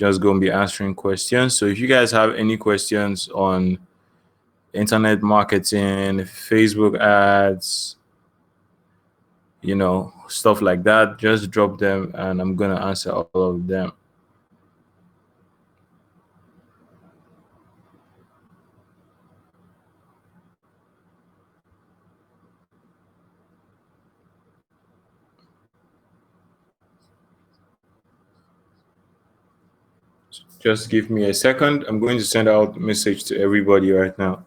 just going to be answering questions. So if you guys have any questions on internet marketing, Facebook ads, stuff like that, just drop them and I'm going to answer all of them. Just give me a second. I'm going to send out a message to everybody right now.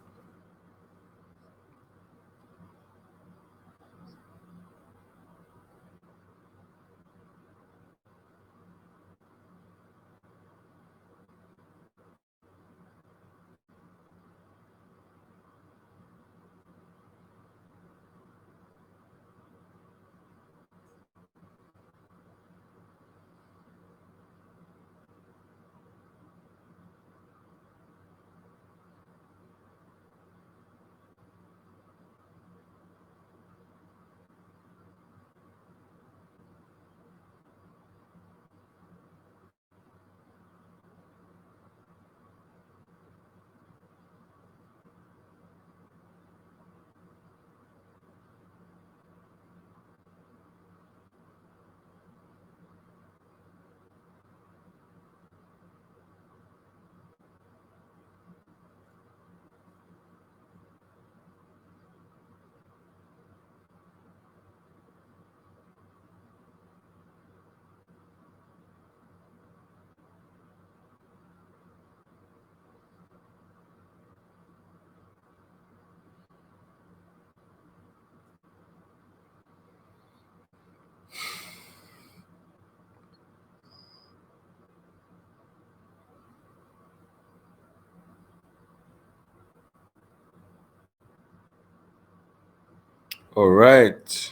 All right.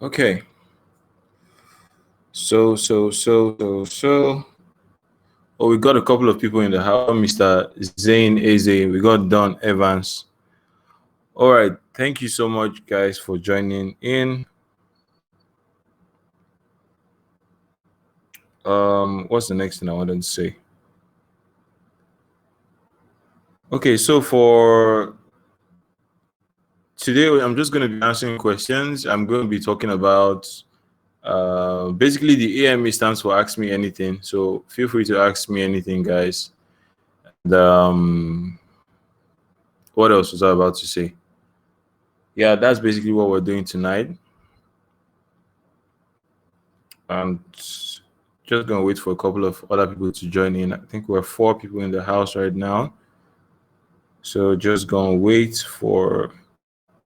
Okay. So. Oh, we got a couple of people in the house. Mr. Zane Eze. We got Don Evans. All right. Thank you so much, guys, for joining in. What's the next thing I wanted to say? Okay, so for today, I'm just going to be answering questions. I'm going to be talking about basically the AME stands for Ask Me Anything. So feel free to ask me anything, guys. And, what else was I about to say? Yeah, that's basically what we're doing tonight. And just going to wait for a couple of other people to join in. I think we're 4 people in the house right now. So just going to wait for,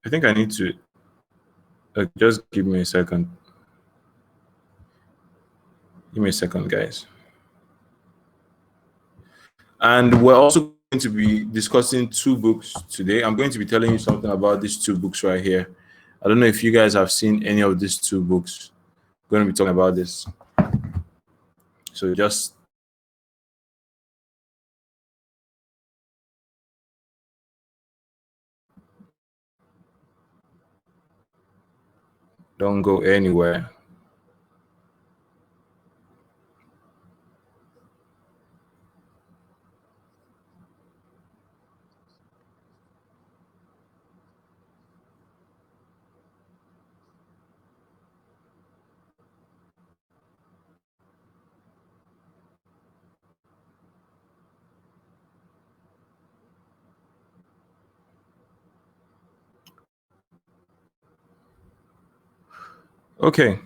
I think I need to, just give me a second. Give me a second, guys. And we're also going to be discussing 2 books today. I'm going to be telling you something about these 2 books right here. I don't know if you guys have seen any of these 2 books. I'm going to be talking about this. So just don't go anywhere. Okay.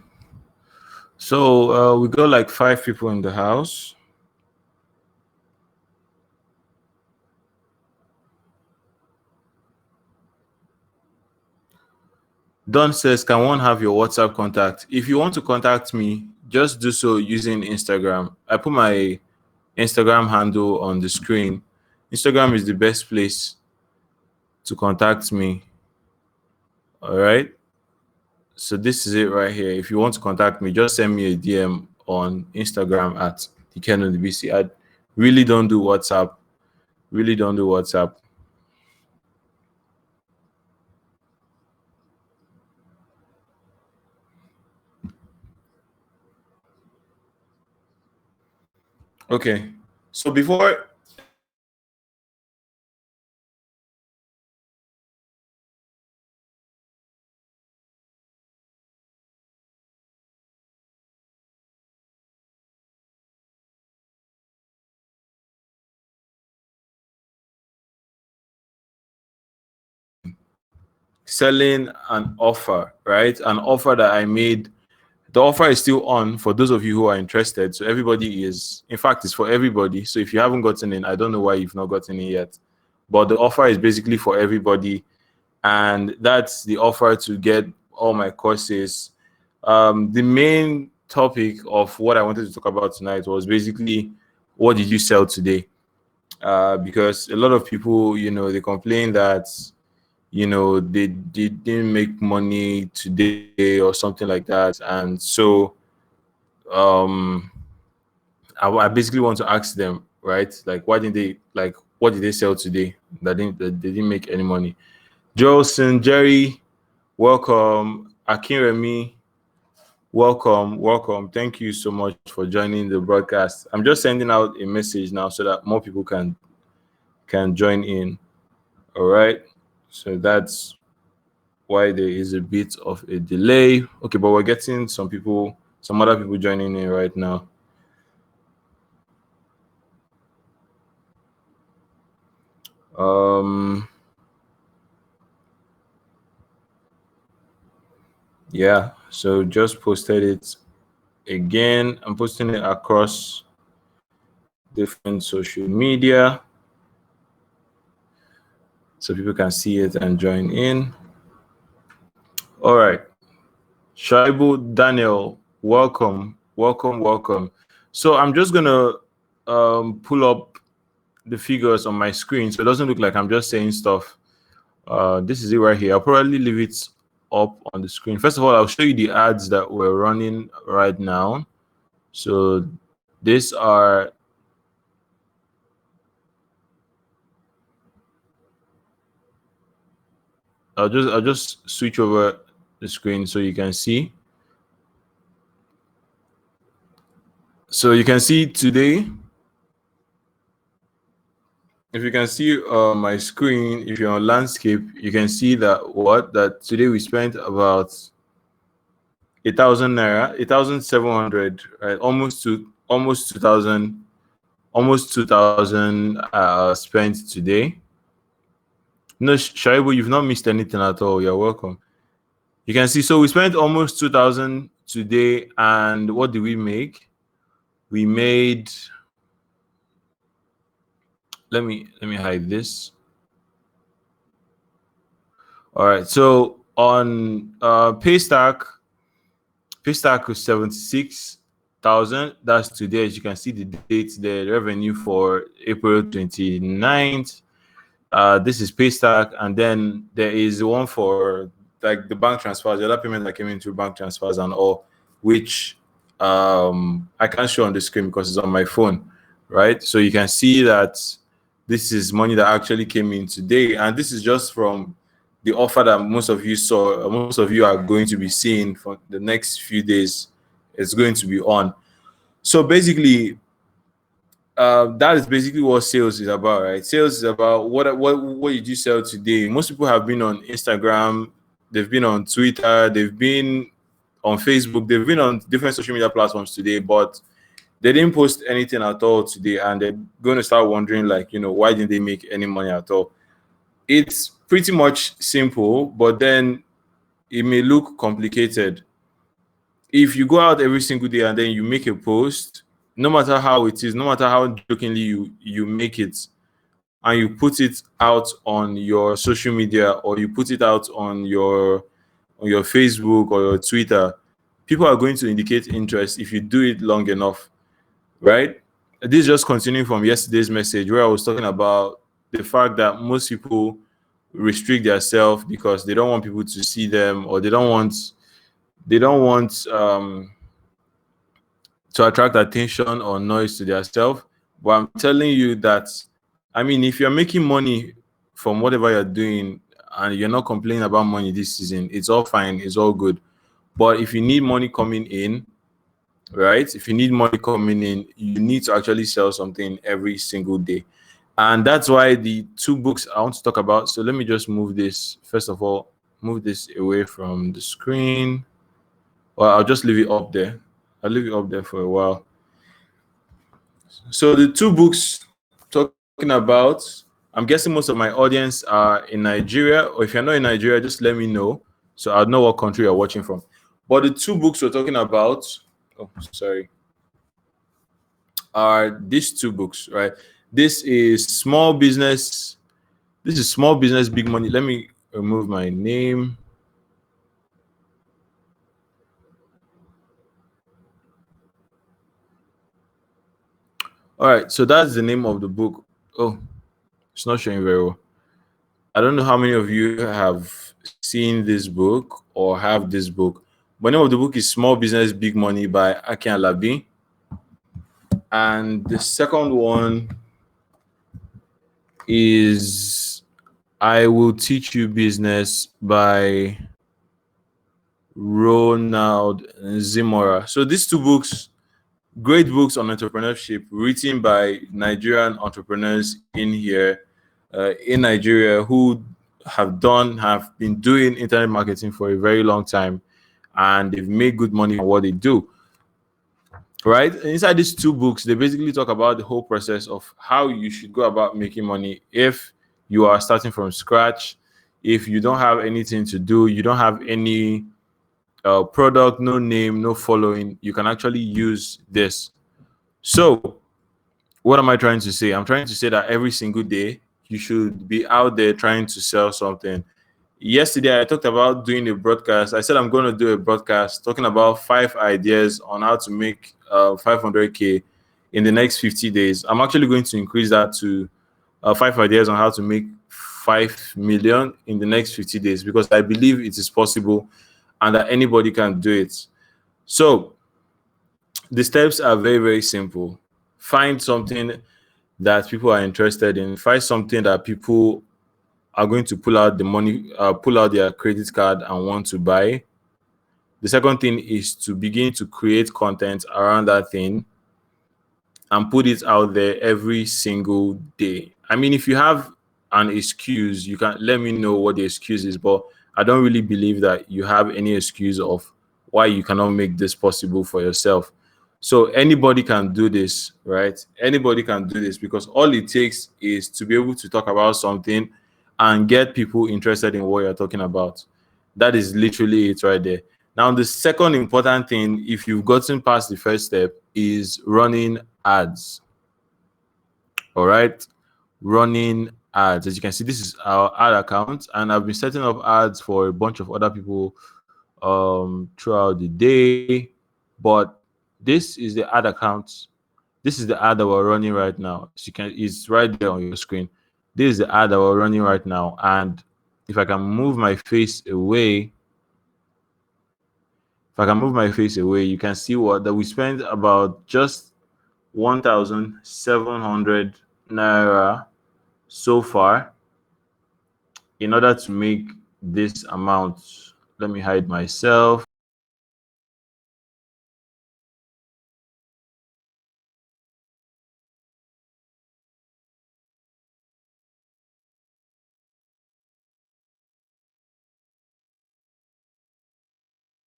So we got like 5 people in the house. Don says, can one have your WhatsApp contact? If you want to contact me, just do so using Instagram. I put my Instagram handle on the screen. Instagram is the best place to contact me. All right. So this is it right here. If you want to contact me, just send me a DM on Instagram at TheKenonDBC. I really don't do WhatsApp. Really don't do WhatsApp. Okay. So before selling an offer, right? An offer that I made. The offer is still on for those of you who are interested. So everybody is, in fact, it's for everybody. So if you haven't gotten in, I don't know why you've not gotten in yet. But the offer is basically for everybody. And that's the offer to get all my courses. The main topic of what I wanted to talk about tonight was basically what did you sell today? Because a lot of people, they complain that they didn't make money today or something like that, and so um I basically want to ask them, right, like why didn't they, like what did they sell today that they didn't make any money? Jolson, Jerry, welcome. Akinremi, welcome. Thank you so much for joining the broadcast. I'm just sending out a message now so that more people can join in. All right, so that's why there is a bit of a delay. Okay, but we're getting some other people joining in right now. Um, yeah, so just posted it again. I'm posting it across different social media so people can see it and join in. All right. Shaibu Daniel, welcome. So I'm just gonna pull up the figures on my screen so it doesn't look like I'm just saying stuff. This is it right here. I'll probably leave it up on the screen. First of all, I'll show you the ads that we're running right now. So these are I'll just switch over the screen so you can see. So you can see today, if you can see my screen, if you're on landscape, you can see that today we spent about 1,000 naira, 1,700, right? Almost 2,000, almost 2,000 spent today. No, Shaibu, you've not missed anything at all. You're welcome. You can see, so we spent almost 2,000 today, and what did we make? We made. Let me hide this. All right, so on Paystack was 76,000. That's today. As you can see the date there, the revenue for April 29th. This is Paystack, and then there is one for like the bank transfers, the other payment that came in through bank transfers and all, which I can't show on the screen because it's on my phone, right? So you can see that this is money that actually came in today, and this is just from the offer that most of you saw, most of you are going to be seeing for the next few days. It's going to be on. So basically, that is basically what sales is about, right? Sales is about what did you sell today. Most people have been on Instagram, they've been on Twitter, they've been on Facebook, they've been on different social media platforms today, but they didn't post anything at all today, and they're going to start wondering, like, why didn't they make any money at all? It's pretty much simple, but then it may look complicated. If you go out every single day and then you make a post, no matter how it is, no matter how jokingly you make it, and you put it out on your social media, or you put it out on your Facebook or your Twitter, people are going to indicate interest if you do it long enough, right? This is just continuing from yesterday's message where I was talking about the fact that most people restrict themselves because they don't want people to see them, or they don't want to attract attention or noise to themselves. But I'm telling you that, I mean, if you're making money from whatever you're doing and you're not complaining about money this season, it's all fine, it's all good. But if you need money coming in, right? If you need money coming in, you need to actually sell something every single day. And that's why the two books I want to talk about. So let me just move this, first of all, move this away from the screen. Or I'll just leave it up there. I'll leave it up there for a while. So the two books talking about, I'm guessing most of my audience are in Nigeria, or if you're not in Nigeria, just let me know so I'll know what country you're watching from. But the two books we're talking about, oh, sorry, are these two books, right? This is Small Business. This is Small Business, Big Money. Let me remove my name. All right, so that's the name of the book. Oh, it's not showing very well. I don't know how many of you have seen this book or have this book. But the name of the book is Small Business, Big Money by Akin Alabi. And the second one is I Will Teach You Business by Ronald Zimora. So these two books, great books on entrepreneurship, written by Nigerian entrepreneurs in Nigeria who have been doing internet marketing for a very long time, and they've made good money on what they do. Right? Inside these two books, they basically talk about the whole process of how you should go about making money if you are starting from scratch, if you don't have anything to do, you don't have any product, no name, no following, you can actually use this. So, what am I trying to say? I'm trying to say that every single day you should be out there trying to sell something. Yesterday, I talked about doing a broadcast. I said I'm going to do a broadcast talking about 5 ideas on how to make 500K in the next 50 days. I'm actually going to increase that to 5 ideas on how to make 5 million in the next 50 days because I believe it is possible and that anybody can do it. So, the steps are very, very simple. Find something that people are interested in. Find something that people are going to pull out the money, pull out their credit card and want to buy. The second thing is to begin to create content around that thing and put it out there every single day. I mean, if you have an excuse, you can let me know what the excuse is, but I don't really believe that you have any excuse of why you cannot make this possible for yourself. So anybody can do this, right? Anybody can do this because all it takes is to be able to talk about something and get people interested in what you're talking about. That is literally it right there. Now, the second important thing, if you've gotten past the first step, is running ads. All right, running ads. As you can see, this is our ad account, and I've been setting up ads for a bunch of other people throughout the day. But this is the ad account. This is the ad that we're running right now. As you can, it's right there on your screen. This is the ad that we're running right now, and if I can move my face away, you can see what that we spent about just 1,700 naira so far in order to make this amount. Let me hide myself.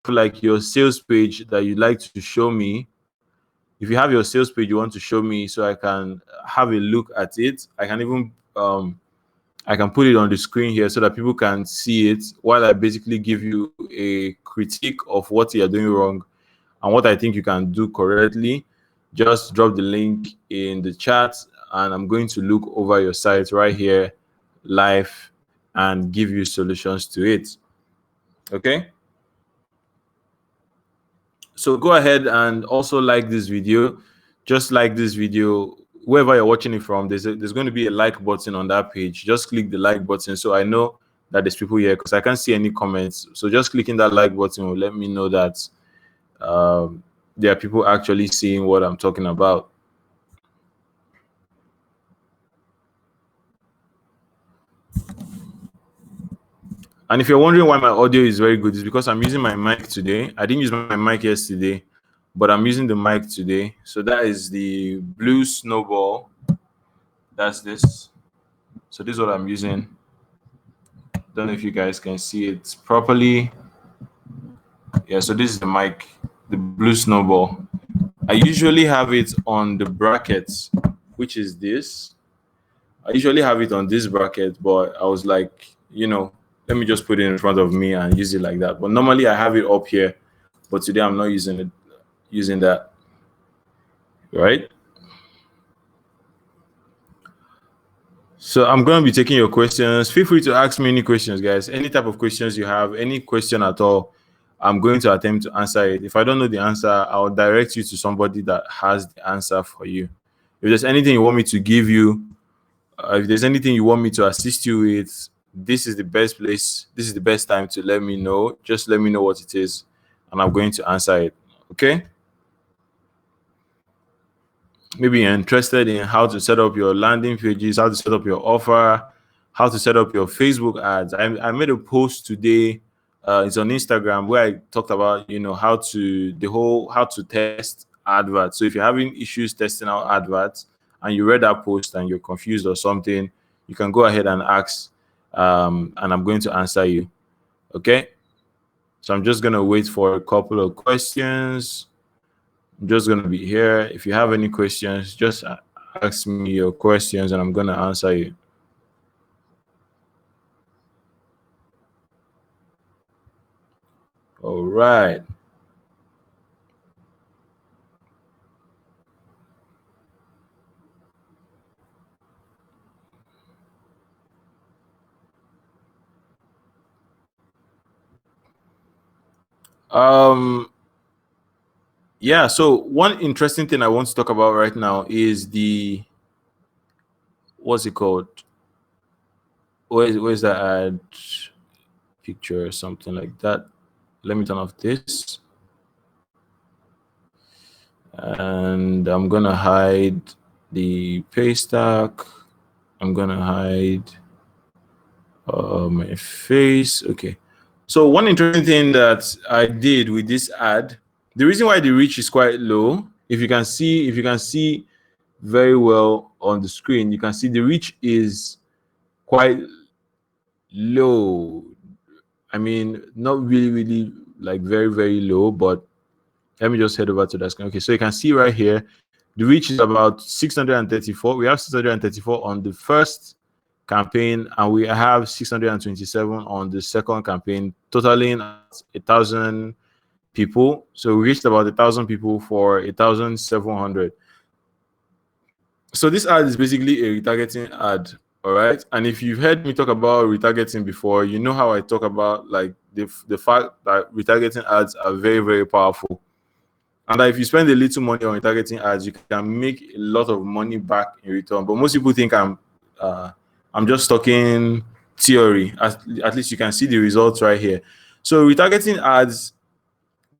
Like your sales page that you'd like to show me, if you have your sales page you want to show me so I can have a look at it, I can even I can put it on the screen here so that people can see it while I basically give you a critique of what you're doing wrong and what I think you can do correctly. Just drop the link in the chat and I'm going to look over your site right here live and give you solutions to it. Okay? So go ahead and also like this video. Just like this video, wherever you're watching it from, there's going to be a like button on that page. Just click the like button so I know that there's people here because I can't see any comments. So just clicking that like button will let me know that there are people actually seeing what I'm talking about. And if you're wondering why my audio is very good, it's because I'm using my mic today. I didn't use my mic yesterday, but I'm using the mic today. So that is the Blue Snowball. That's this. So this is what I'm using. Don't know if you guys can see it properly. Yeah, so this is the mic, the Blue Snowball. I usually have it on the brackets, which is this. I usually have it on this bracket, but I was like, let me just put it in front of me and use it like that. But normally I have it up here, but today I'm not using that. Right? So I'm going to be taking your questions. Feel free to ask me any questions, guys. Any type of questions you have, any question at all, I'm going to attempt to answer it. If I don't know the answer, I'll direct you to somebody that has the answer for you. If there's anything you want me to give you, if there's anything you want me to assist you with, this is the best place. This is the best time to let me know. Just let me know what it is, and I'm going to answer it. Okay? Maybe you're interested in how to set up your landing pages, how to set up your offer, how to set up your Facebook ads. I made a post today. It's on Instagram where I talked about how to test adverts. So if you're having issues testing out adverts and you read that post and you're confused or something, you can go ahead and ask, and I'm going to answer you. Okay. So I'm just gonna wait for a couple of questions. I'm just going to be here. If you have any questions, just ask me your questions and I'm going to answer you. All right. Yeah, so one interesting thing I want to talk about right now is what's it called? Where's that ad picture or something like that? Let me turn off this. And I'm going to hide the pay stack. I'm going to hide my face. Okay. So one interesting thing that I did with this ad, the reason why the reach is quite low, if you can see very well on the screen, you can see the reach is quite low. I mean, not really like very, very low, but let me just head over to that screen. Okay, so you can see right here, the reach is about 634. We have 634 on the first campaign, and we have 627 on the second campaign, totaling 1,000 people. So we reached about 1,000 people for 1,700. So this ad is basically a retargeting ad, all right? And if you've heard me talk about retargeting before, you know how I talk about like the fact that retargeting ads are very, very powerful. And that if you spend a little money on retargeting ads, you can make a lot of money back in return. But most people think I'm just talking theory. At least you can see the results right here. So retargeting ads,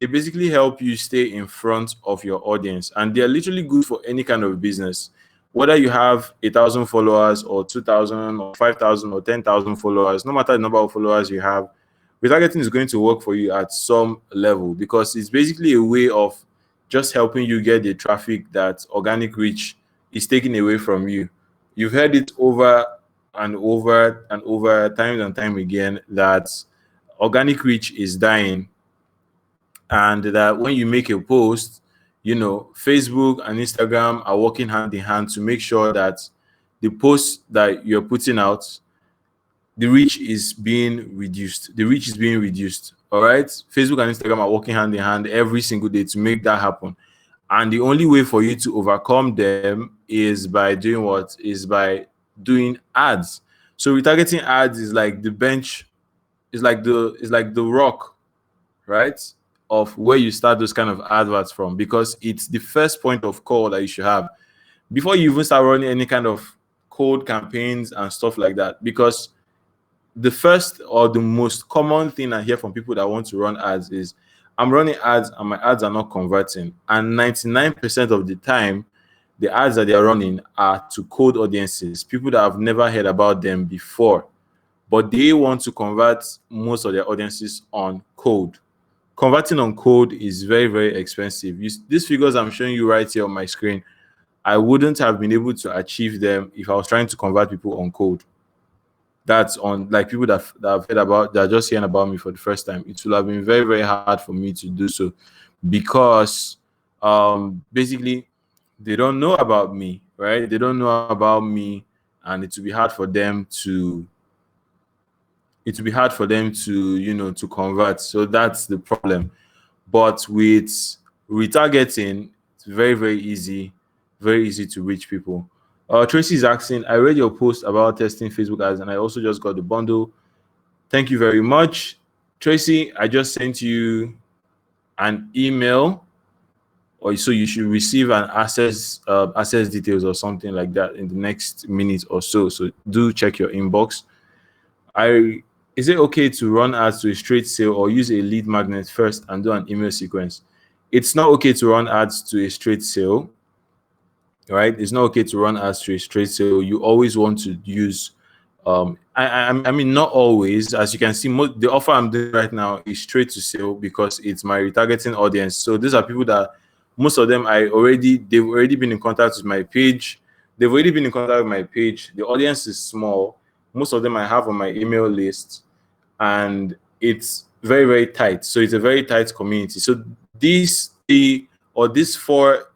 they basically help you stay in front of your audience, and they're literally good for any kind of business. Whether you have 1,000 followers or 2,000 or 5,000 or 10,000 followers, no matter the number of followers you have, retargeting is going to work for you at some level, because it's basically a way of just helping you get the traffic that organic reach is taking away from you. You've heard it over and over and over, time and time again, that organic reach is dying, and that when you make a post, Facebook and Instagram are working hand in hand to make sure that the post that you're putting out, the reach is being reduced. The reach is being reduced. All right. Facebook and Instagram are working hand in hand every single day to make that happen. And the only way for you to overcome them is by doing what? Is by doing ads. So retargeting ads is like the bench, is like the rock, right? Of where you start those kind of adverts from, because it's the first point of call that you should have before you even start running any kind of cold campaigns and stuff like that. Because the first or the most common thing I hear from people that want to run ads is, I'm running ads and my ads are not converting. And 99% of the time, the ads that they are running are to cold audiences, people that have never heard about them before, but they want to convert most of their audiences on cold. converting on code is very, very expensive. These figures I'm showing you right here on my screen, I wouldn't have been able to achieve them if I was trying to convert people on code. That's on like people that have heard about, that are just hearing about me for the first time. It will have been very, very hard for me to do so, because basically they don't know about me, right? They don't know about me, and it will be hard for them to to convert. So that's the problem. But with retargeting, it's very, very easy to reach people. Tracy is asking, I read your post about testing Facebook ads, and I also just got the bundle. Thank you very much, Tracy. I just sent you an email, or so you should receive an access details or something like that in the next minute or so. So do check your inbox. Is it okay to run ads to a straight sale or use a lead magnet first and do an email sequence? It's not okay to run ads to a straight sale, right? It's not okay to run ads to a straight sale. You always want to use, I mean, not always. As you can see, the offer I'm doing right now is straight to sale because it's my retargeting audience. So these are people that, most of them, they've already been in contact with my page. They've already been in contact with my page. The audience is small. Most of them I have on my email list, and it's very, very tight. So it's a very tight community. So these four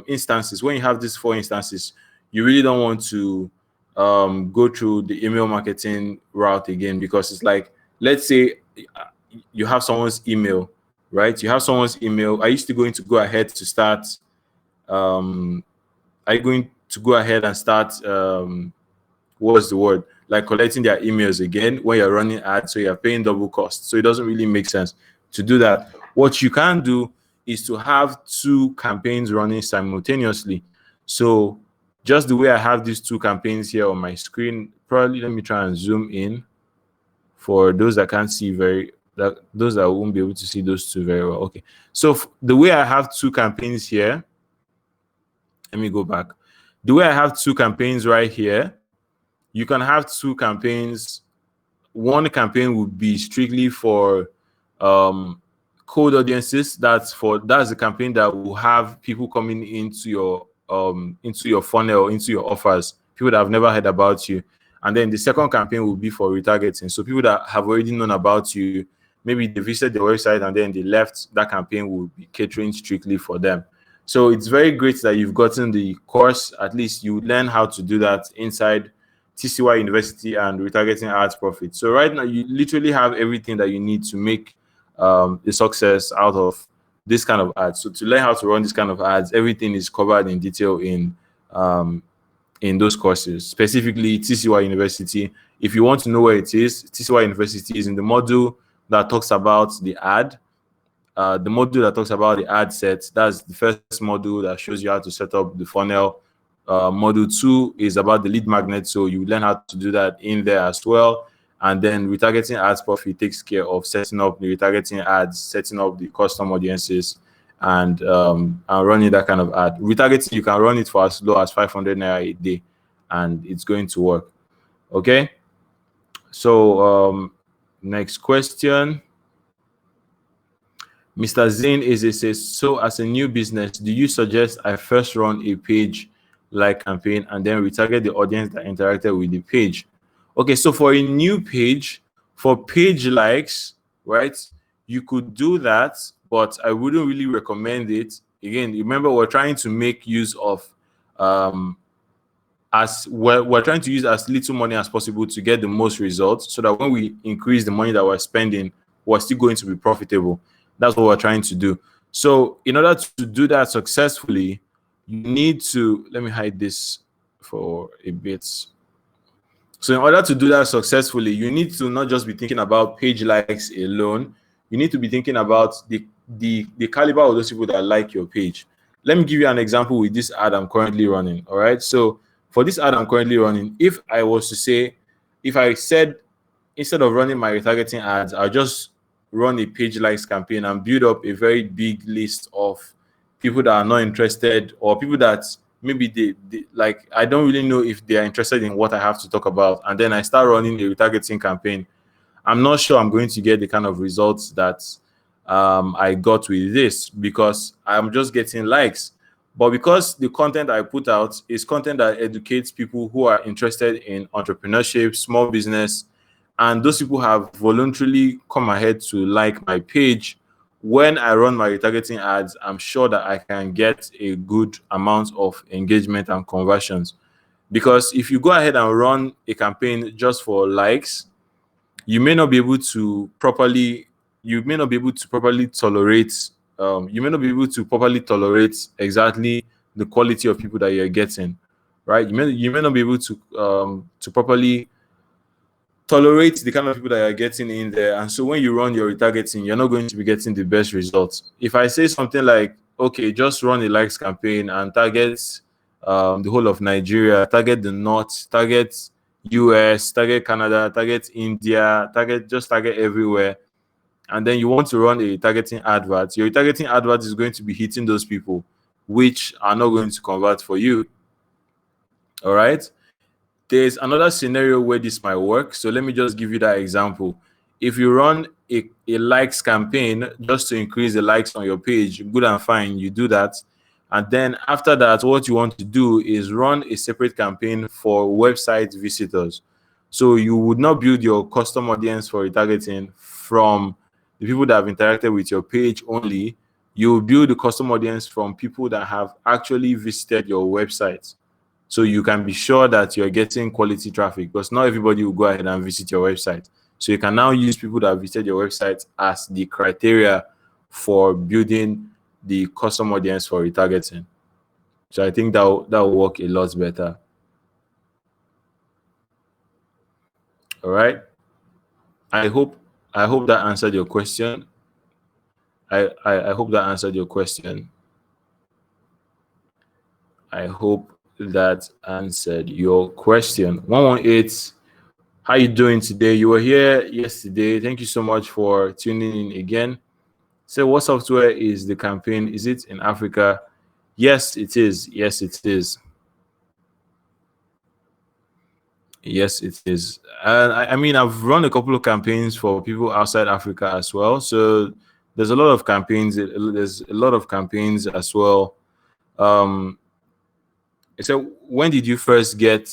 instances, when you have these four instances, you really don't want to go through the email marketing route again, because it's like, let's say you have someone's email, right? You have someone's email. Are you still going to go ahead to start? Are you going to go ahead and start? What's the word? Like collecting their emails again when you're running ads, so you're paying double cost. So it doesn't really make sense to do that. What you can do is to have two campaigns running simultaneously. So just the way I have these two campaigns here on my screen, probably let me try and zoom in for those that can't see those that won't be able to see those two very well. Okay, so the way I have two campaigns here, let me go back. The way I have two campaigns right here, you can have two campaigns. One campaign would be strictly for cold audiences. That's the campaign that will have people coming into your funnel, into your offers, people that have never heard about you. And then the second campaign will be for retargeting. So people that have already known about you, maybe they visited the website and then they left, that campaign will be catering strictly for them. So it's very great that you've gotten the course. At least you learn how to do that inside TCY University and Retargeting Ads Profit. So right now, you literally have everything that you need to make a success out of this kind of ads. So to learn how to run this kind of ads, everything is covered in detail in those courses, specifically TCY University. If you want to know where it is, TCY University is in the module that talks about the ad. The module that talks about the ad set, that's the first module that shows you how to set up the funnel. Module 2 is about the lead magnet, so you learn how to do that in there as well. And then Retargeting Ads Profit takes care of setting up the retargeting ads, setting up the custom audiences, and running that kind of ad. Retargeting, you can run it for as low as 500 naira a day, and it's going to work. Okay. So next question. Mr. Zain says, so as a new business, do you suggest I first run a page like campaign and then retarget the audience that interacted with the page? Okay, so for a new page, for page likes, right, you could do that, but I wouldn't really recommend it. Again, remember, we're trying to make use of we're trying to use as little money as possible to get the most results, so that when we increase the money that we're spending, we're still going to be profitable. That's what we're trying to do. So in order to do that successfully, you need to, let me hide this for a bit. So in order to do that successfully, you need to not just be thinking about page likes alone. You need to be thinking about the caliber of those people that like your page. Let me give you an example with this ad I'm currently running. All right. So for this ad I'm currently running, if I said, instead of running my retargeting ads, I'll just run a page likes campaign and build up a very big list of people that are not interested, or people that maybe they like, I don't really know if they are interested in what I have to talk about, and then I start running a retargeting campaign, I'm not sure I'm going to get the kind of results that I got with this because I'm just getting likes. But because the content I put out is content that educates people who are interested in entrepreneurship, small business, and those people have voluntarily come ahead to like my page, when I run my retargeting ads, I'm sure that I can get a good amount of engagement and conversions. Because if you go ahead and run a campaign just for likes, you may not be able to properly tolerate you may not be able to properly tolerate exactly the quality of people that you're getting, right? You may not be able to properly tolerate the kind of people that you're getting in there. And so when you run your retargeting, you're not going to be getting the best results. If I say something like, okay, just run a likes campaign and target the whole of Nigeria, target the North, target US, target Canada, target India, target everywhere, and then you want to run a targeting advert, your targeting advert is going to be hitting those people which are not going to convert for you. All right. There's another scenario where this might work. So let me just give you that example. If you run a likes campaign just to increase the likes on your page, good and fine, you do that. And then after that, what you want to do is run a separate campaign for website visitors. So you would not build your custom audience for retargeting from the people that have interacted with your page only. You will build the custom audience from people that have actually visited your website. So you can be sure that you're getting quality traffic, because not everybody will go ahead and visit your website. So you can now use people that have visited your website as the criteria for building the custom audience for retargeting. So I think that will work a lot better. All right. I hope that answered your question. I hope that answered your question. I hope that answered your question. 118. How you doing today? You were here yesterday. Thank you so much for tuning in again. So what software is the campaign? Is it in Africa? Yes, it is. Yes, it is. Yes, it is. I mean, I've run a couple of campaigns for people outside Africa as well. So there's a lot of campaigns. There's a lot of campaigns as well. So when did you first get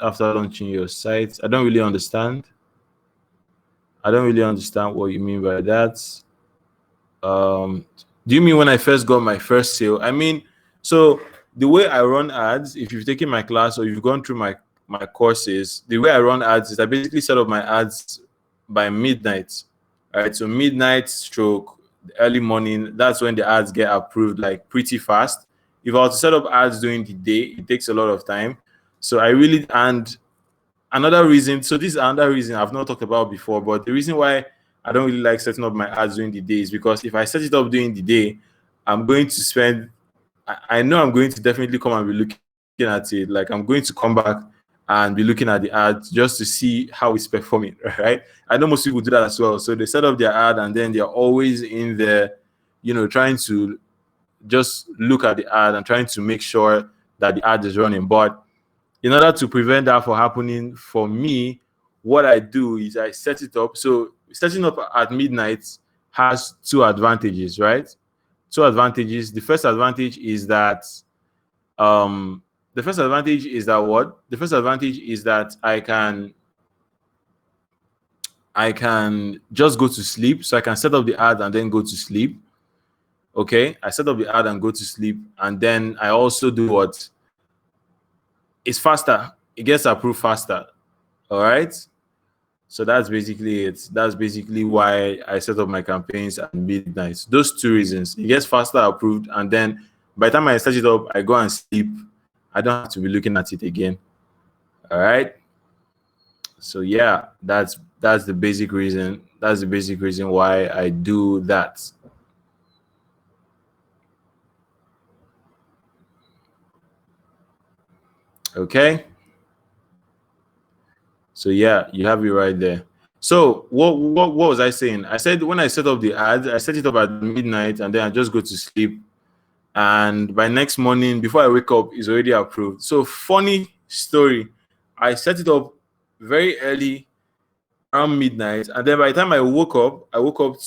after launching your site? I don't really understand. I don't really understand what you mean by that. Do you mean when I first got my first sale? I mean, so the way I run ads, if you've taken my class or you've gone through my courses, the way I run ads is I basically set up my ads by midnight. All right, so midnight stroke early morning, that's when the ads get approved like pretty fast. If I was to set up ads during the day, it takes a lot of time. So another reason, so this is another reason I've not talked about before, but the reason why I don't really like setting up my ads during the day is because if I set it up during the day, I'm going to spend, I know I'm going to definitely come and be looking at it. Like I'm going to come back and be looking at the ads just to see how it's performing, right? I know most people do that as well. So they set up their ad and then they're always in there, trying to just look at the ad and trying to make sure that the ad is running. But in order to prevent that from happening for me, what I do is I set it up. So setting up at midnight has two advantages, right? Two advantages. The first advantage is that what? The first advantage is that I can just go to sleep. So I can set up the ad and then go to sleep. Okay, I set up the ad and go to sleep, and then I also do what? It's faster. It gets approved faster. All right. So that's basically it. That's basically why I set up my campaigns at midnight. Those two reasons. It gets faster approved, and then by the time I set it up, I go and sleep. I don't have to be looking at it again. All right. So yeah, that's the basic reason. That's the basic reason why I do that. Okay. So yeah, you have it right there. So what was I saying? I said when I set up the ads, I set it up at midnight and then I just go to sleep. And by next morning, before I wake up, it's already approved. So funny story. I set it up very early around midnight, and then by the time I woke up, I woke up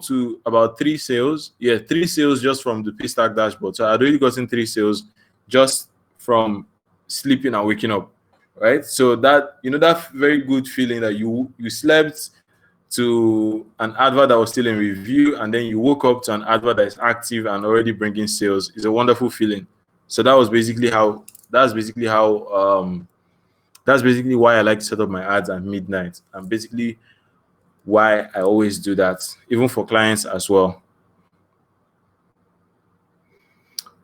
to about 3 sales. Yeah, 3 sales just from the Paystack dashboard. So I'd already gotten 3 sales just from sleeping and waking up. Right. So that, that very good feeling that you slept to an advert that was still in review, and then you woke up to an advert that is active and already bringing sales, is a wonderful feeling. So that's basically why I like to set up my ads at midnight, and basically why I always do that, even for clients as well.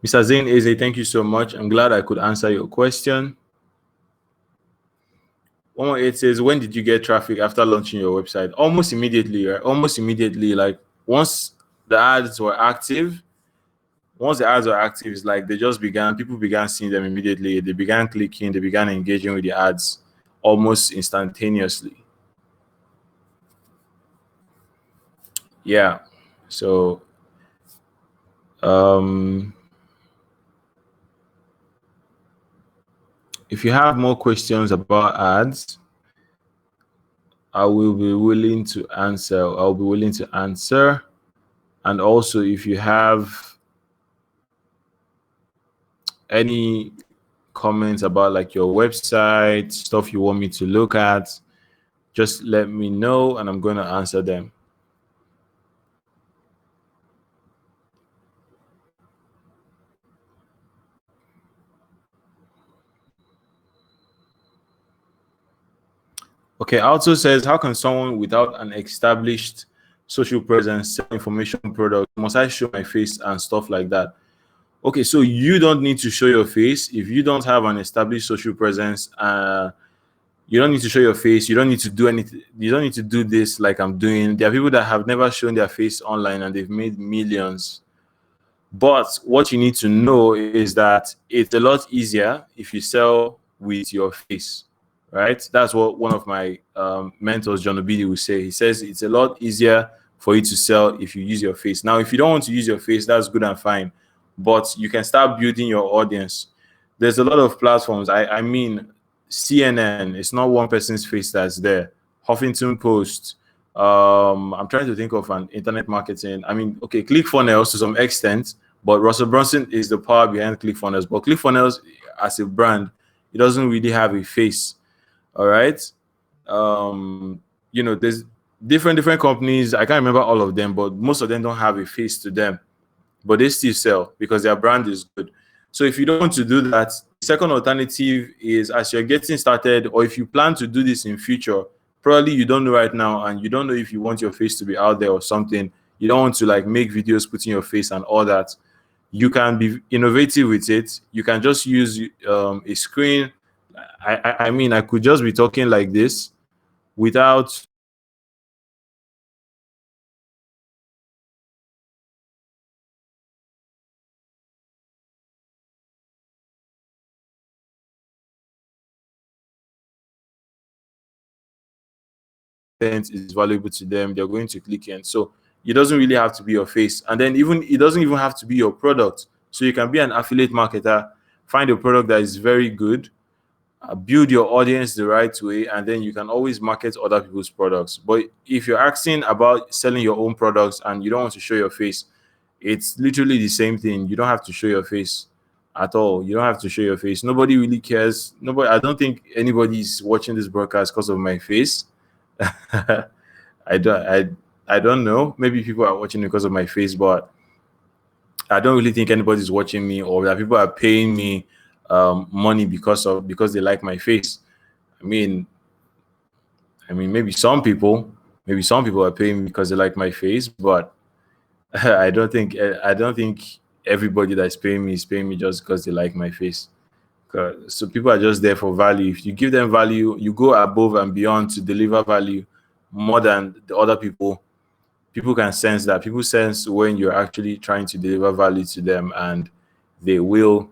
Mr. Zain Eze, thank you so much. I'm glad I could answer your question. 118 says, when did you get traffic after launching your website? Almost immediately, right? Almost immediately. Like once the ads were active, it's like people began seeing them immediately. They began clicking, they began engaging with the ads almost instantaneously. Yeah. So if you have more questions about ads, I'll be willing to answer. And also, if you have any comments about like your website, stuff you want me to look at, just let me know and I'm going to answer them. Okay, also says, how can someone without an established social presence sell information product? Must I show my face and stuff like that? Okay, so you don't need to show your face if you don't have an established social presence. You don't need to show your face. You don't need to do anything. You don't need to do this like I'm doing. There are people that have never shown their face online and they've made millions. But what you need to know is that it's a lot easier if you sell with your face, right? That's what one of my mentors, John Obidi, will say. He says it's a lot easier for you to sell if you use your face. Now, if you don't want to use your face, that's good and fine. But you can start building your audience. There's a lot of platforms. I mean, CNN, it's not one person's face that's there. Huffington Post. I'm trying to think of an internet marketing. I mean, okay, ClickFunnels to some extent, but Russell Brunson is the power behind ClickFunnels. But ClickFunnels, as a brand, it doesn't really have a face. All right. There's different companies. I can't remember all of them, but most of them don't have a face to them, but they still sell because their brand is good. So if you don't want to do that, the second alternative is, as you're getting started, or if you plan to do this in future, probably you don't know right now, and you don't know if you want your face to be out there or something. You don't want to like make videos putting your face and all that. You can be innovative with it. You can just use a screen. I mean, I could just be talking like this without is valuable to them, they're going to click in. So it doesn't really have to be your face, and then it doesn't even have to be your product. So you can be an affiliate marketer, find a product that is very good, build your audience the right way, and then you can always market other people's products. But if you're asking about selling your own products and you don't want to show your face, it's literally the same thing. You don't have to show your face at all. You don't have to show your face. Nobody really cares. I don't think anybody is watching this broadcast because of my face. I don't know. Maybe people are watching because of my face, but I don't really think anybody's watching me, or that people are paying me money because they like my face. I mean, maybe some people are paying me because they like my face, but I don't think everybody that's paying me is paying me just because they like my face. So people are just there for value. If you give them value, you go above and beyond to deliver value more than the other people. People can sense that. People sense when you're actually trying to deliver value to them, and they will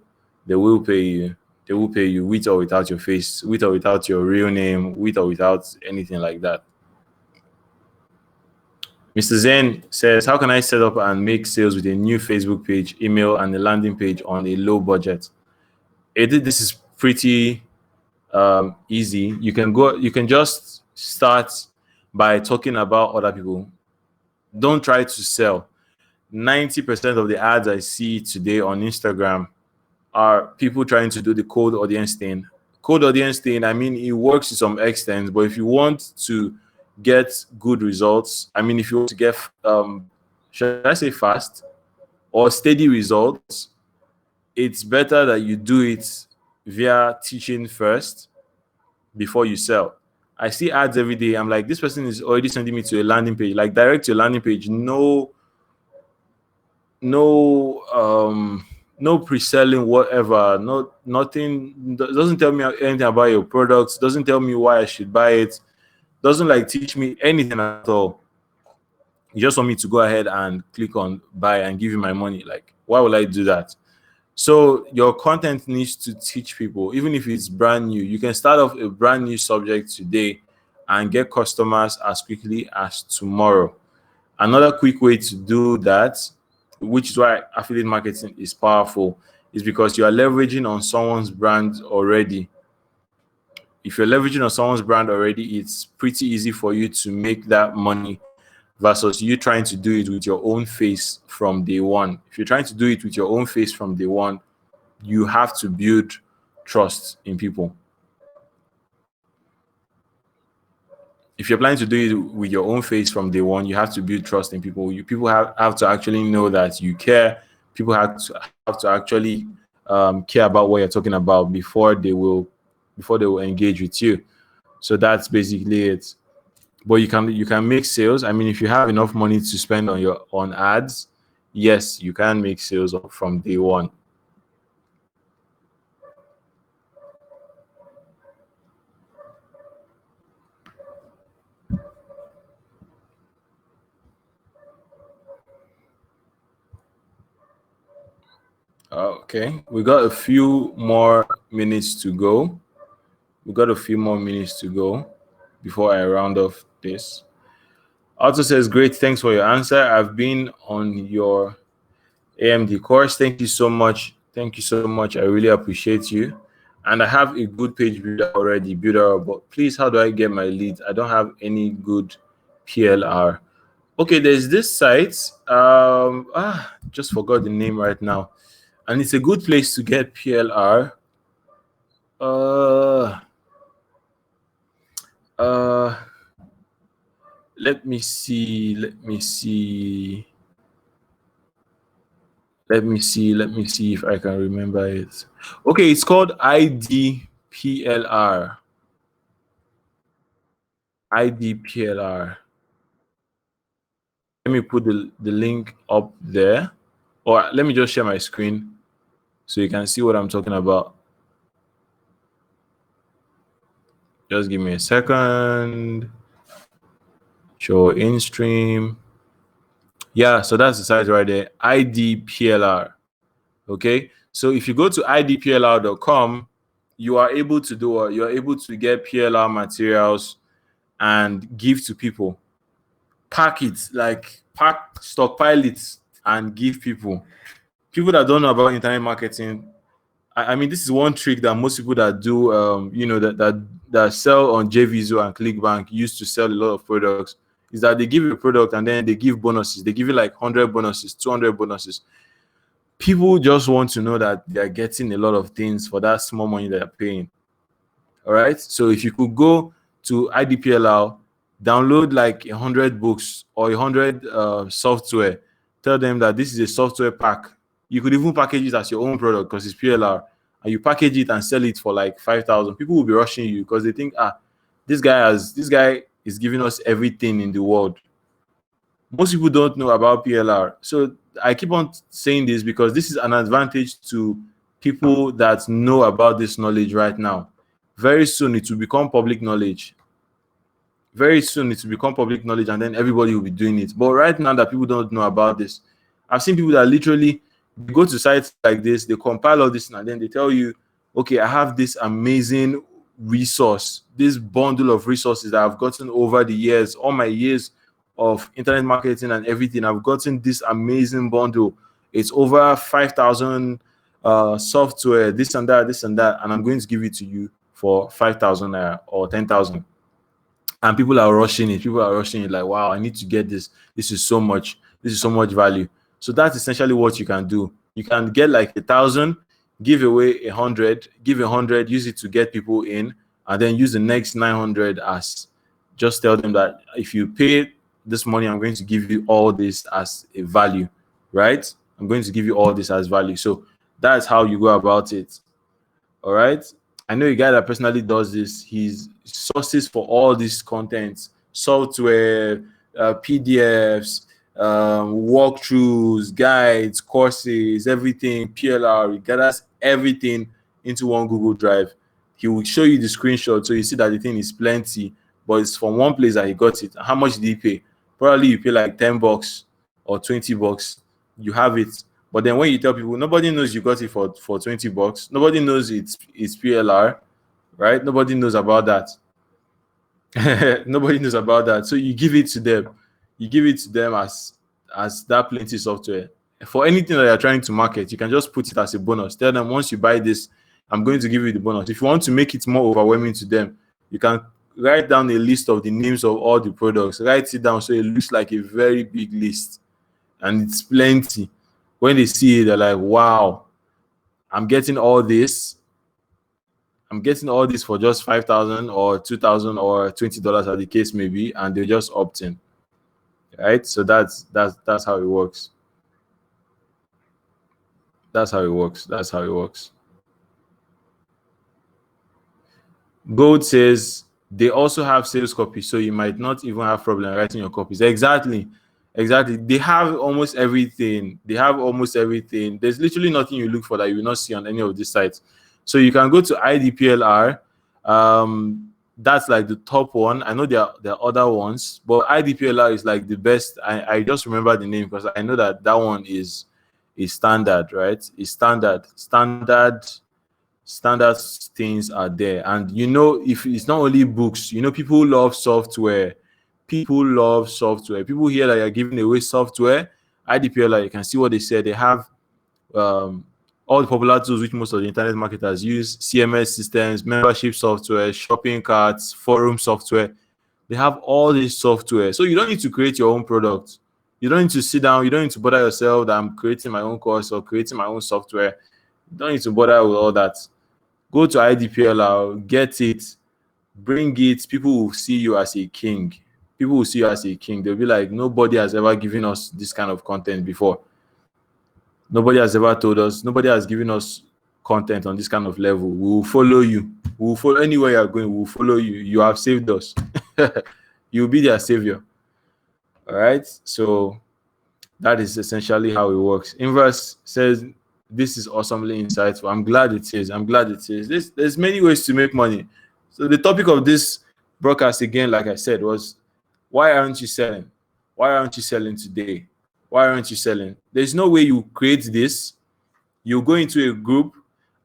pay you. They will pay you with or without your face, with or without your real name, with or without anything like that. Mr. Zen says, how can I set up and make sales with a new Facebook page, email, and a landing page on a low budget? This is pretty easy. You can just start by talking about other people. Don't try to sell. 90% of the ads I see today on Instagram are people trying to do the cold audience thing. Cold audience thing, I mean, it works to some extent, but if you want to get good results, I mean, if you want to get, should I say fast or steady results, it's better that you do it via teaching first before you sell. I see ads every day. I'm like, this person is already sending me to a landing page, like direct to a landing page. No pre-selling, whatever. Nothing. Doesn't tell me anything about your products. Doesn't tell me why I should buy it. Doesn't like teach me anything at all. You just want me to go ahead and click on buy and give you my money. Like, why would I do that? So your content needs to teach people, even if it's brand new. You can start off a brand new subject today and get customers as quickly as tomorrow. Another quick way to do that, which is why affiliate marketing is powerful, is because you are leveraging on someone's brand already. If you're leveraging on someone's brand already, it's pretty easy for you to make that money versus you trying to do it with your own face from day one. If you're trying to do it with your own face from day one, you have to build trust in people. If you're planning to do it with your own face from day one, you have to build trust in people. People have to actually know that you care. People have to actually care about what you're talking about before they will engage with you. So that's basically it. But you can make sales. I mean, if you have enough money to spend on ads, yes, you can make sales from day one. Okay, we got a few more minutes to go. We got a few more minutes to go before I round off this. Also says, great, thanks for your answer. I've been on your AMD course. Thank you so much. Thank you so much. I really appreciate you. And I have a good page builder already, but please, how do I get my leads? I don't have any good PLR. Okay, there's this site. Just forgot the name right now. And it's a good place to get PLR. Let me see. Let me see if I can remember it. Okay, it's called IDPLR. IDPLR. Let me put the link up there. Or let me just share my screen so you can see what I'm talking about. Just give me a second. Show in stream. Yeah, so that's the site right there, IDPLR. Okay, so if you go to idplr.com, you are able to do you're able to get PLR materials and give to people. Pack it, stockpile it and give people. People that don't know about internet marketing. I mean, this is one trick that most people that do, that sell on JVZoo and ClickBank used to sell a lot of products, is that they give you a product and then they give bonuses. They give you like 100 bonuses, 200 bonuses. People just want to know that they're getting a lot of things for that small money they're paying. All right. So if you could go to IDPLR, download like 100 books or 100 software, tell them that this is a software pack. You could even package it as your own product because it's PLR, and you package it and sell it for like 5,000. People will be rushing you because they think, this guy is giving us everything in the world. Most people don't know about PLR. So I keep on saying this because this is an advantage to people that know about this knowledge right now. Very soon it will become public knowledge. Very soon it will become public knowledge and then everybody will be doing it. But right now that people don't know about this, I've seen people that literally go to sites like this, they compile all this and then they tell you, okay, I have this amazing resource, this bundle of resources that I've gotten over the years, all my years of internet marketing and everything. I've gotten this amazing bundle. It's over 5,000 software, this and that, and I'm going to give it to you for 5,000 or 10,000. and people are rushing it. People are rushing it like, wow, I need to get this. This is so much. This is so much value. So that's essentially what you can do. You can get like 1,000, give away 100, give 100, use it to get people in, and then use the next 900 as just tell them that if you pay this money, I'm going to give you all this as a value, right? I'm going to give you all this as value. So that's how you go about it. All right. I know a guy that personally does this. His sources for all this content, software, PDFs, walkthroughs, guides, courses, everything, PLR. He gathers everything into one Google Drive. He will show you the screenshot so you see that the thing is plenty, but it's from one place that he got it. How much did he pay? Probably you pay like $10 or $20. You have it. But then when you tell people, nobody knows you got it for $20. Nobody knows it's PLR, right? Nobody knows about that. Nobody knows about that. So you give it to them. You give it to them as that plenty software. For anything that you're trying to market, you can just put it as a bonus. Tell them once you buy this, I'm going to give you the bonus. If you want to make it more overwhelming to them, you can write down a list of the names of all the products. Write it down so it looks like a very big list. And it's plenty. When they see it, they're like, wow, I'm getting all this. I'm getting all this for just 5,000 or 2,000 or $20 as the case may be, and they just opt in. Right? So that's how it works. That's how it works. That's how it works. Gold says they also have sales copies, so you might not even have problem writing your copies. Exactly. They have almost everything. There's literally nothing you look for that you will not see on any of these sites. So you can go to IDPLR. That's like the top one. I know there are other ones, but IDPLR is like the best. I just remember the name because I know that one is standard, right? It's standard things are there. And if it's not only books, people love software. People hear that you're giving away software. IDPLR, you can see what they said. They have all the popular tools which most of the internet marketers use: CMS systems, membership software, shopping carts, forum software. They have all this software. So you don't need to create your own product. You don't need to sit down. You don't need to bother yourself that I'm creating my own course or creating my own software. You don't need to bother with all that. Go to IDPLR, get it, bring it. People will see you as a king. They'll be like, nobody has ever given us this kind of content before. Nobody has ever told us. Nobody has given us content on this kind of level. We will follow you. We will follow anywhere you're going. We will follow you. You have saved us. You'll be their savior. All right. So that is essentially how it works. Inverse says, this is awesomely insightful. I'm glad it is. There's many ways to make money. So the topic of this broadcast, again, like I said, was, why aren't you selling? Why aren't you selling today? Why aren't you selling? There's no way you create this. You go into a group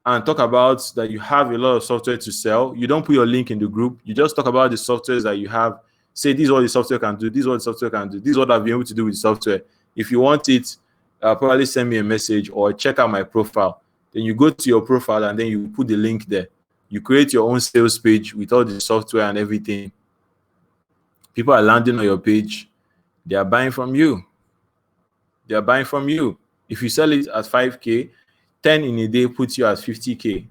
and talk about that you have a lot of software to sell. You don't put your link in the group. You just talk about the softwares that you have. Say, this is what the software can do. This is what the software can do. This is what I've been able to do with software. If you want it, probably send me a message or check out my profile. Then you go to your profile and then you put the link there. You create your own sales page with all the software and everything. People are landing on your page. They are buying from you. If you sell it at 5K, 10 in a day puts you at 50K.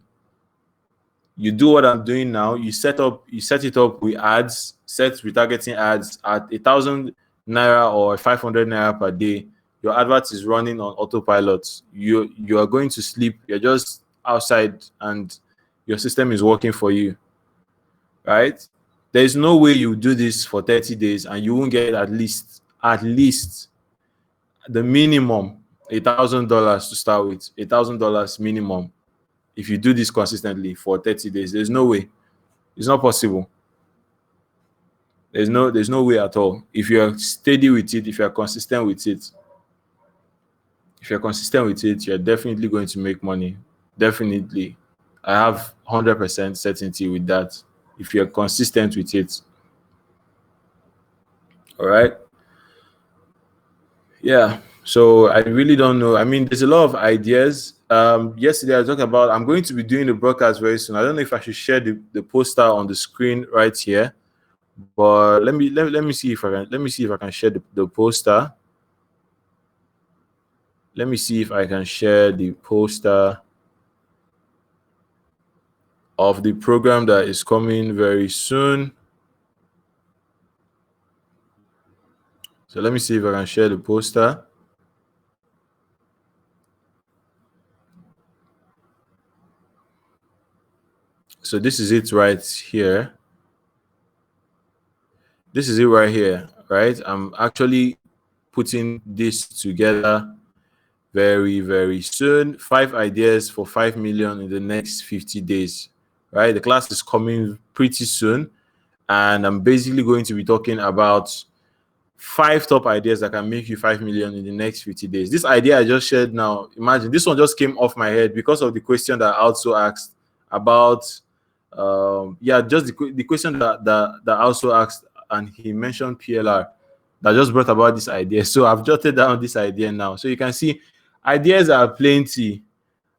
You do what I'm doing now. You set it up with ads, set retargeting ads at 1,000 naira or 500 naira per day. Your advert is running on autopilot. You are going to sleep. You're just outside and your system is working for you, right? There's no way you do this for 30 days and you won't get at least the minimum $1,000 to start with. $1,000 minimum. If you do this consistently for 30 days, there's no way. It's not possible. There's no way at all. If you're steady with it, if you're consistent with it, you're definitely going to make money. Definitely. I have 100% certainty with that. If you're consistent with it. All right. Yeah. So I really don't know. I mean, there's a lot of ideas. Yesterday I talked about, I'm going to be doing the broadcast very soon. I don't know if I should share the poster on the screen right here, But let me see if I can share the poster. Let me see if I can share the poster of the program that is coming very soon. So let me see if I can share the poster. So this is it right here. This is it right here, right? I'm actually putting this together very, very soon. 5 ideas for 5 million in the next 50 days, right? The class is coming pretty soon. And I'm basically going to be talking about 5 top ideas that can make you 5 million in the next 50 days. This idea I just shared now, imagine this one just came off my head because of the question that I also asked about just the question that I also asked, and he mentioned PLR that just brought about this idea. So I've jotted down this idea now. So you can see ideas are plenty.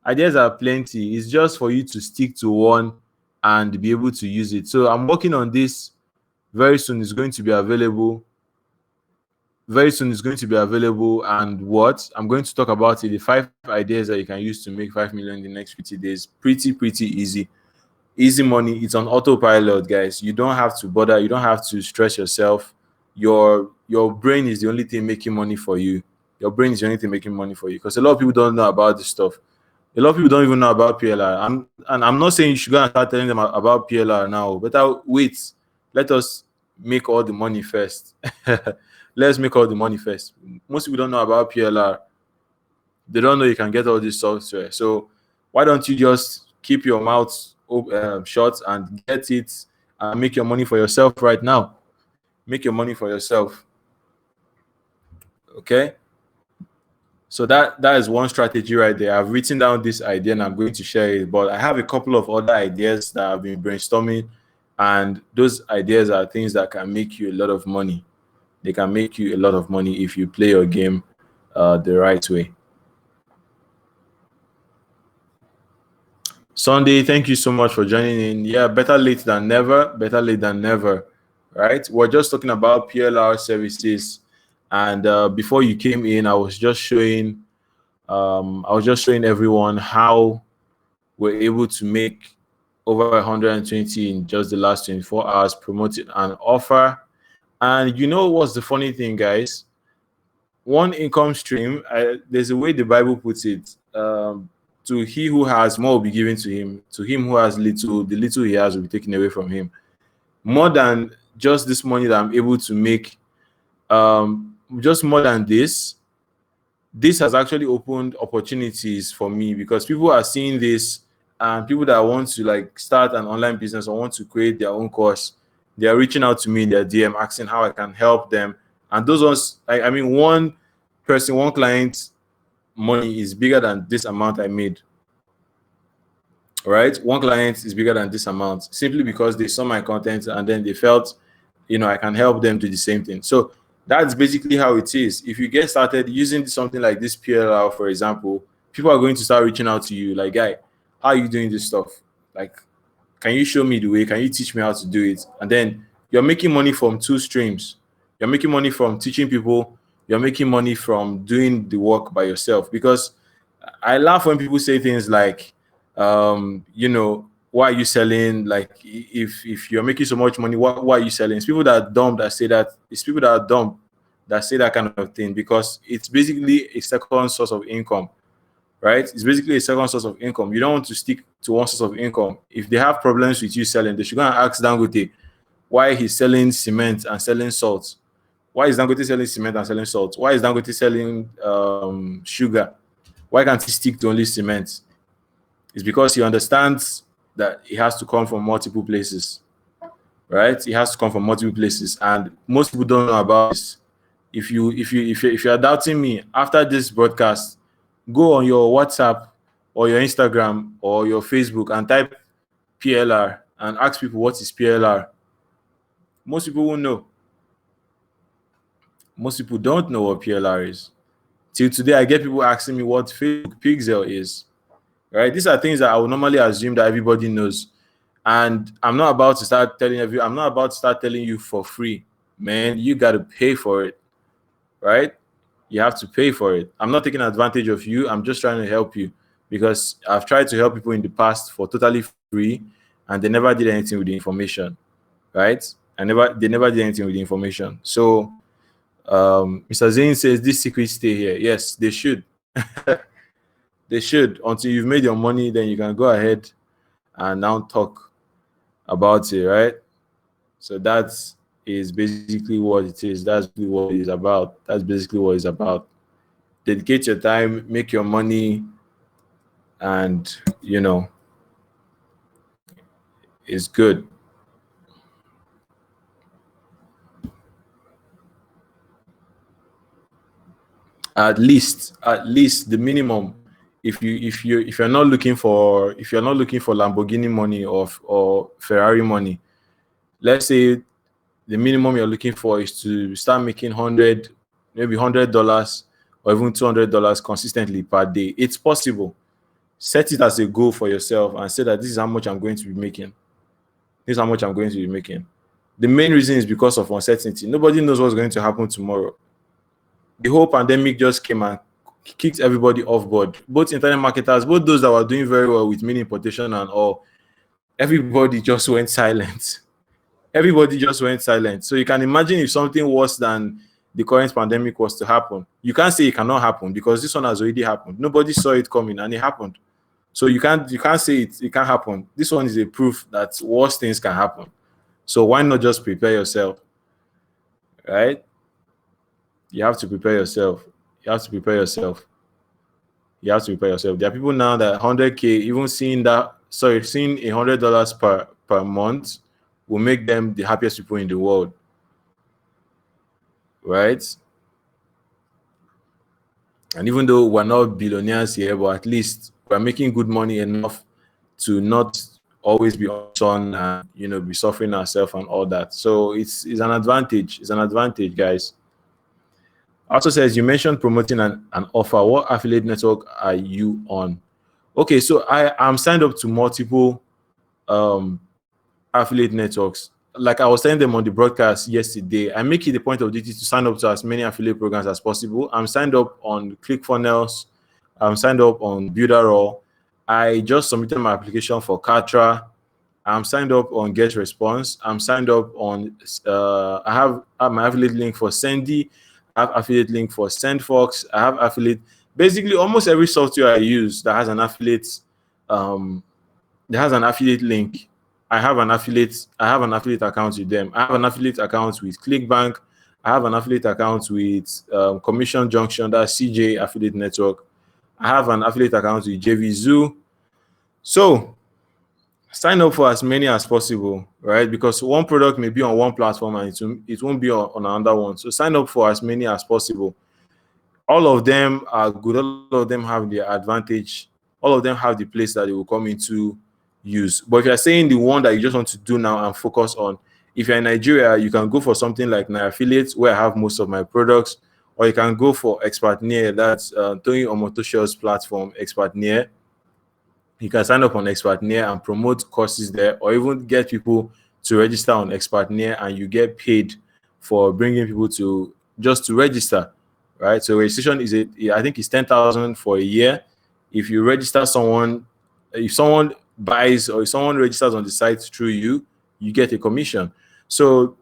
Ideas are plenty. It's just for you to stick to one and be able to use it. So I'm working on this. Very soon it's going to be available. Very soon it's going to be available. And what I'm going to talk about is the 5 ideas that you can use to make 5 million in the next 50 days. Pretty easy. Easy money. It's on autopilot, guys. You don't have to bother. You don't have to stress yourself. Your brain is the only thing making money for you. Your brain is the only thing making money for you, because a lot of people don't know about this stuff. A lot of people don't even know about PLR. And I'm not saying you should go and start telling them about PLR now. Better wait. Let us make all the money first. Let's make all the money first. Most people don't know about PLR. They don't know you can get all this software. So why don't you just keep your mouth shut and get it and make your money for yourself right now? Make your money for yourself. Okay? So that is one strategy right there. I've written down this idea and I'm going to share it, but I have a couple of other ideas that I've been brainstorming, and those ideas are things that can make you a lot of money. They can make you a lot of money if you play your game the right way. Sunday, thank you so much for joining in. Yeah, better late than never. Better late than never, right? We're just talking about PLR services, and before you came in, I was just showing everyone how we're able to make over 120 in just the last 24 hours promoting an offer. And you know what's the funny thing, guys? One income stream, there's a way the Bible puts it. To he who has, more will be given to him. To him who has little, the little he has will be taken away from him. More than just this money that I'm able to make, just more than this has actually opened opportunities for me, because people are seeing this, and people that want to like start an online business or want to create their own course, they are reaching out to me in their DM asking how I can help them. And those ones, I mean, one person, one client money is bigger than this amount I made. Right? One client is bigger than this amount simply because they saw my content and then they felt, I can help them do the same thing. So that's basically how it is. If you get started using something like this PLR, for example, people are going to start reaching out to you like, guy, how are you doing this stuff? Like, can you show me the way? Can you teach me how to do it? And then you're making money from two streams. You're making money from teaching people. You're making money from doing the work by yourself. Because I laugh when people say things like, why are you selling? Like, if you're making so much money, why are you selling? It's people that are dumb that say that. It's people that are dumb that say that kind of thing, because it's basically a second source of income, right? It's basically a second source of income. You don't want to stick to one source of income. If they have problems with you selling, they should go and ask Dangote why he's selling cement and selling salt. Why is Dangote selling cement and selling salt? Why is Dangote selling sugar? Why can't he stick to only cement? It's because he understands that it has to come from multiple places, right? It has to come from multiple places, and most people don't know about this. If you are doubting me after this broadcast, go on your WhatsApp or your Instagram or your Facebook and type PLR and ask people what is PLR. Most people won't know. Most people don't know what PLR is. Till today, I get people asking me what Facebook Pixel is. Right? These are things that I would normally assume that everybody knows. And I'm not about to start telling you for free, man. You got to pay for it, right? You have to pay for it. I'm not taking advantage of you. I'm just trying to help you, because I've tried to help people in the past for totally free, and they never did anything with the information, right? They never did anything with the information. So Mr. Zain says this secret stay here. Yes, they should. They should. Until you've made your money, then you can go ahead and now talk about it, right? So that is basically what it is. That's basically what it's about. That's basically what it's about. Dedicate your time, make your money, and it's good. At least the minimum. If you're not looking for Lamborghini money or Ferrari money, let's say the minimum you're looking for is to start making maybe $100 or even $200 consistently per day. It's possible. Set it as a goal for yourself and say that this is how much I'm going to be making. This is how much I'm going to be making. The main reason is because of uncertainty. Nobody knows what's going to happen tomorrow. The whole pandemic just came and kicked everybody off board. Both internet marketers, both those that were doing very well with mini importation and all, everybody just went silent. Everybody just went silent. So you can imagine if something worse than the current pandemic was to happen. You can't say it cannot happen because this one has already happened. Nobody saw it coming and it happened. So you can't say it can't happen. This one is a proof that worse things can happen. So why not just prepare yourself? Right? You have to prepare yourself. You have to prepare yourself. You have to prepare yourself. There are people now that 100K, even seeing $100 per month will make them the happiest people in the world. Right? And even though we're not billionaires here, but at least we're making good money enough to not always be on and be suffering ourselves and all that. So it's an advantage. It's an advantage, guys. Also says you mentioned promoting an offer. What affiliate network are you on? Okay, so I'm signed up to multiple affiliate networks. Like I was telling them on the broadcast yesterday, I make it a point of duty to sign up to as many affiliate programs as possible. I'm signed up on ClickFunnels. I'm signed up on Builderall. I just submitted my application for Katra. I'm signed up on GetResponse. I'm signed up on, I have my affiliate link for Sendy. I have affiliate link for SendFox. I have affiliate, basically almost every software I use that has an affiliate, link. I have an affiliate account with them. I have an affiliate account with ClickBank. I have an affiliate account with Commission Junction, that's CJ Affiliate Network. I have an affiliate account with JVZoo. So sign up for as many as possible, right? Because one product may be on one platform and it won't be on another one. So sign up for as many as possible. All of them are good. All of them have their advantage. All of them have the place that they will come into use. But if you're saying the one that you just want to do now and focus on, if you're in Nigeria, you can go for something like My Affiliates, where I have most of my products, or you can go for Expertnear. That's Tony Omotosho's platform, Expertnear. You can sign up on Expertnear and promote courses there, or even get people to register on Expertnear, and you get paid for bringing people to register, right? So registration I think it's 10,000 for a year. If you register someone, if someone buys or if someone registers on the site through you, you get a commission. So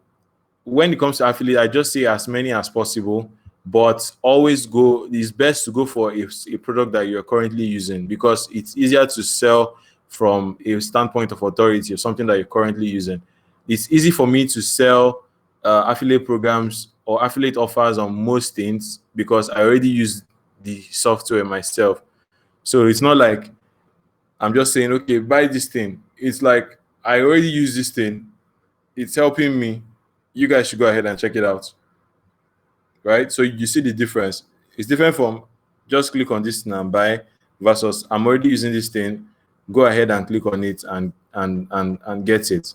when it comes to affiliate, I just say as many as possible, but always it's best to go for a product that you're currently using, because it's easier to sell from a standpoint of authority of something that you're currently using. It's easy for me to sell affiliate programs or affiliate offers on most things because I already use the software myself. So it's not like I'm just saying, okay, buy this thing. It's like I already use this thing. It's helping me. You guys should go ahead and check it out. Right? So you see the difference. It's different from just click on this thing and buy versus I'm already using this thing. Go ahead and click on it and get it.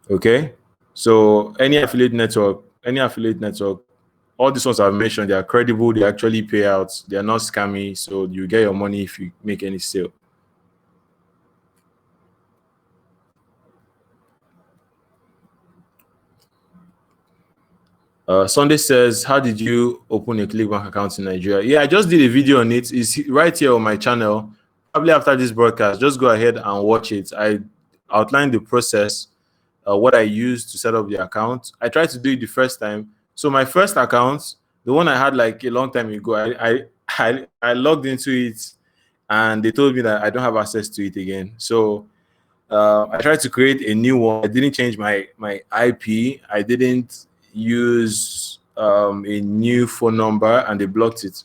Okay? So any affiliate network, all these ones I've mentioned, they are credible, they actually pay out, they are not scammy, so you get your money if you make any sale. Sunday says, how did you open a ClickBank account in Nigeria? Yeah, I just did a video on it. It's right here on my channel. Probably after this broadcast, just go ahead and watch it. I outlined the process, what I used to set up the account. I tried to do it the first time. So my first account, the one I had like a long time ago, I logged into it and they told me that I don't have access to it again. So I tried to create a new one. I didn't change my IP. I didn't use a new phone number, and they blocked it.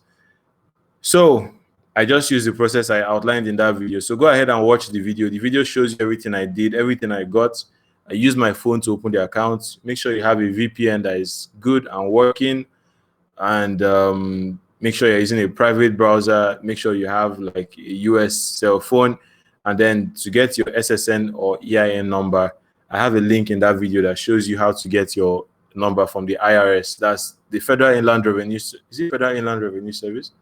So I just used the process I outlined in that video. So go ahead and watch the video. The video shows you everything I did, everything I got. I used my phone to open the account. Make sure you have a VPN that is good and working, and make sure you're using a private browser. Make sure you have like a US cell phone. And then to get your SSN or EIN number, I have a link in that video that shows you how to get your number from the IRS. That's the Federal Inland Revenue. Is it Federal Inland Revenue Service?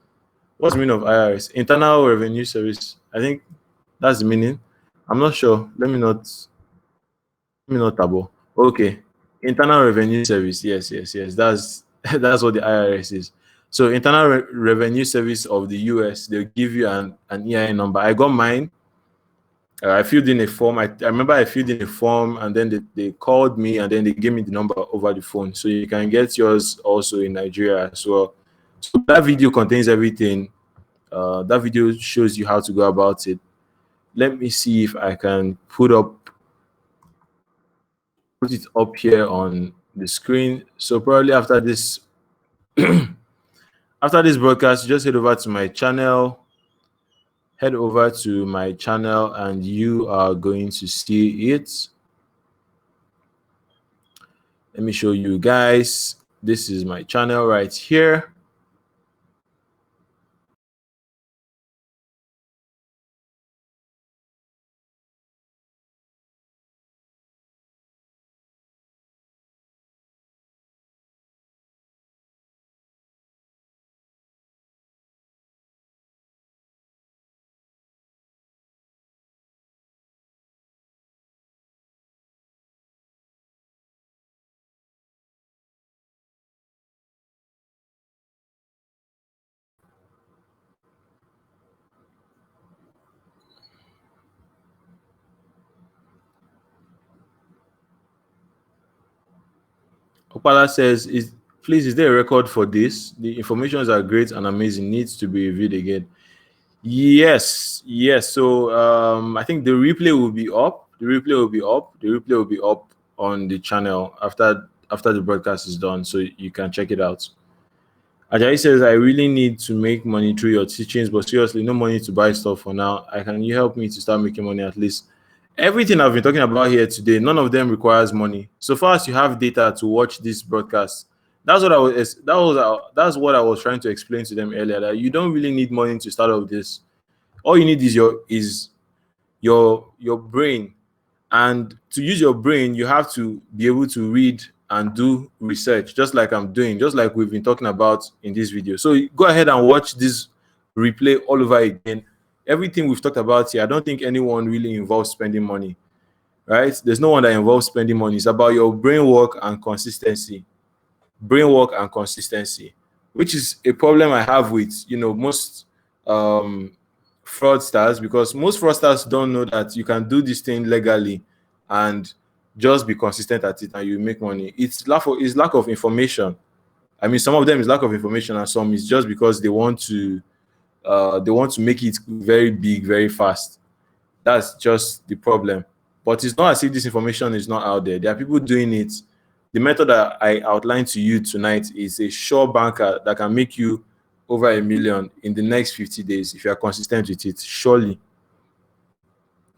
What's the meaning of IRS? Internal Revenue Service. I think that's the meaning. I'm not sure. Let me not tabo. Okay. Internal Revenue Service. Yes. That's that's what the IRS is. So Internal Revenue Service of the US, they'll give you an EIN number. I got mine. I filled in a form. I remember I filled in a form, and then they called me, and then they gave me the number over the phone. So you can get yours also in Nigeria as well. So that video contains everything. That video shows you how to go about it. Let me see if I can put it up here on the screen. So probably after this after this broadcast, just head over to my channel. And you are going to see it. Let me show you guys. This is my channel right here. Opala says, please, is there a record for this? The informations are great and amazing. Needs to be reviewed again. Yes. So I think the replay will be up. The replay will be up on the channel after the broadcast is done, so you can check it out. Ajayi says, I really need to make money through your teachings, but seriously, no money to buy stuff for now. Can you help me to start making money at least? Everything I've been talking about here today, none of them requires money. So far as you have data to watch this broadcast, that's what I was trying to explain to them earlier, that you don't really need money to start off this. All you need is your brain. And to use your brain, you have to be able to read and do research, just like I'm doing, just like we've been talking about in this video. So go ahead and watch this replay all over again. Everything we've talked about here, I don't think anyone really involves spending money, right? There's no one that involves spending money. It's about your brain work and consistency. Which is a problem I have with, most fraudsters, because most fraudsters don't know that you can do this thing legally and just be consistent at it and you make money. It's lack of information. I mean, some of them is lack of information, and some is just because they want to make it very big, very fast. That's just the problem. But it's not as if this information is not out there. There are people doing it. The method that I outlined to you tonight is a sure banker that can make you over $1 million in the next 50 days if you are consistent with it, surely.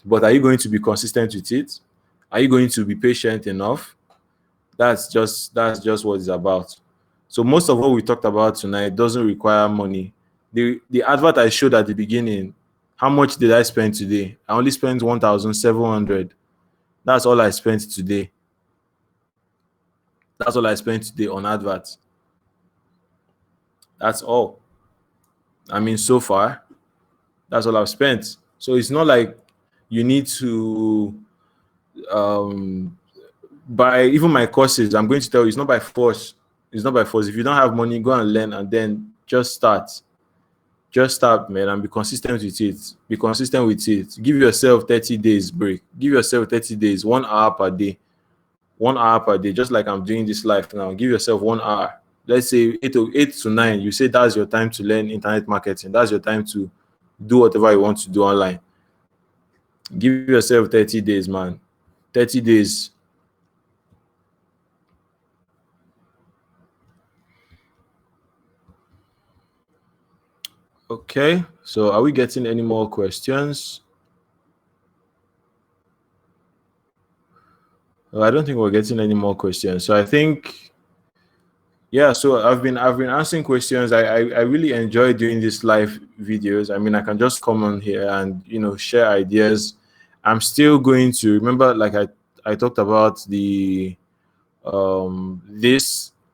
But are you going to be consistent with it? Are you going to be patient enough? That's just what it's about. So most of what we talked about tonight doesn't require money. The advert I showed at the beginning, how much did I spend today? I only spent 1,700. That's all I spent today. That's all I spent today on adverts. That's all. I mean, so far, that's all I've spent. So it's not like you need to buy even my courses. I'm going to tell you, it's not by force. It's not by force. If you don't have money, go and learn and then just start. Just start, man, and be consistent with it. Be consistent with it. Give yourself 30 days break. Give yourself 30 days, 1 hour per day. 1 hour per day, just like I'm doing this live now. Give yourself 1 hour. Let's say 8 to 9. You say that's your time to learn internet marketing. That's your time to do whatever you want to do online. Give yourself 30 days, man. 30 days. Okay, so are we getting any more questions? I don't think we're getting any more questions. So I think, yeah. So I've been answering questions. I really enjoy doing these live videos. I mean, I can just come on here and share ideas. I'm still going to remember, like I talked about this.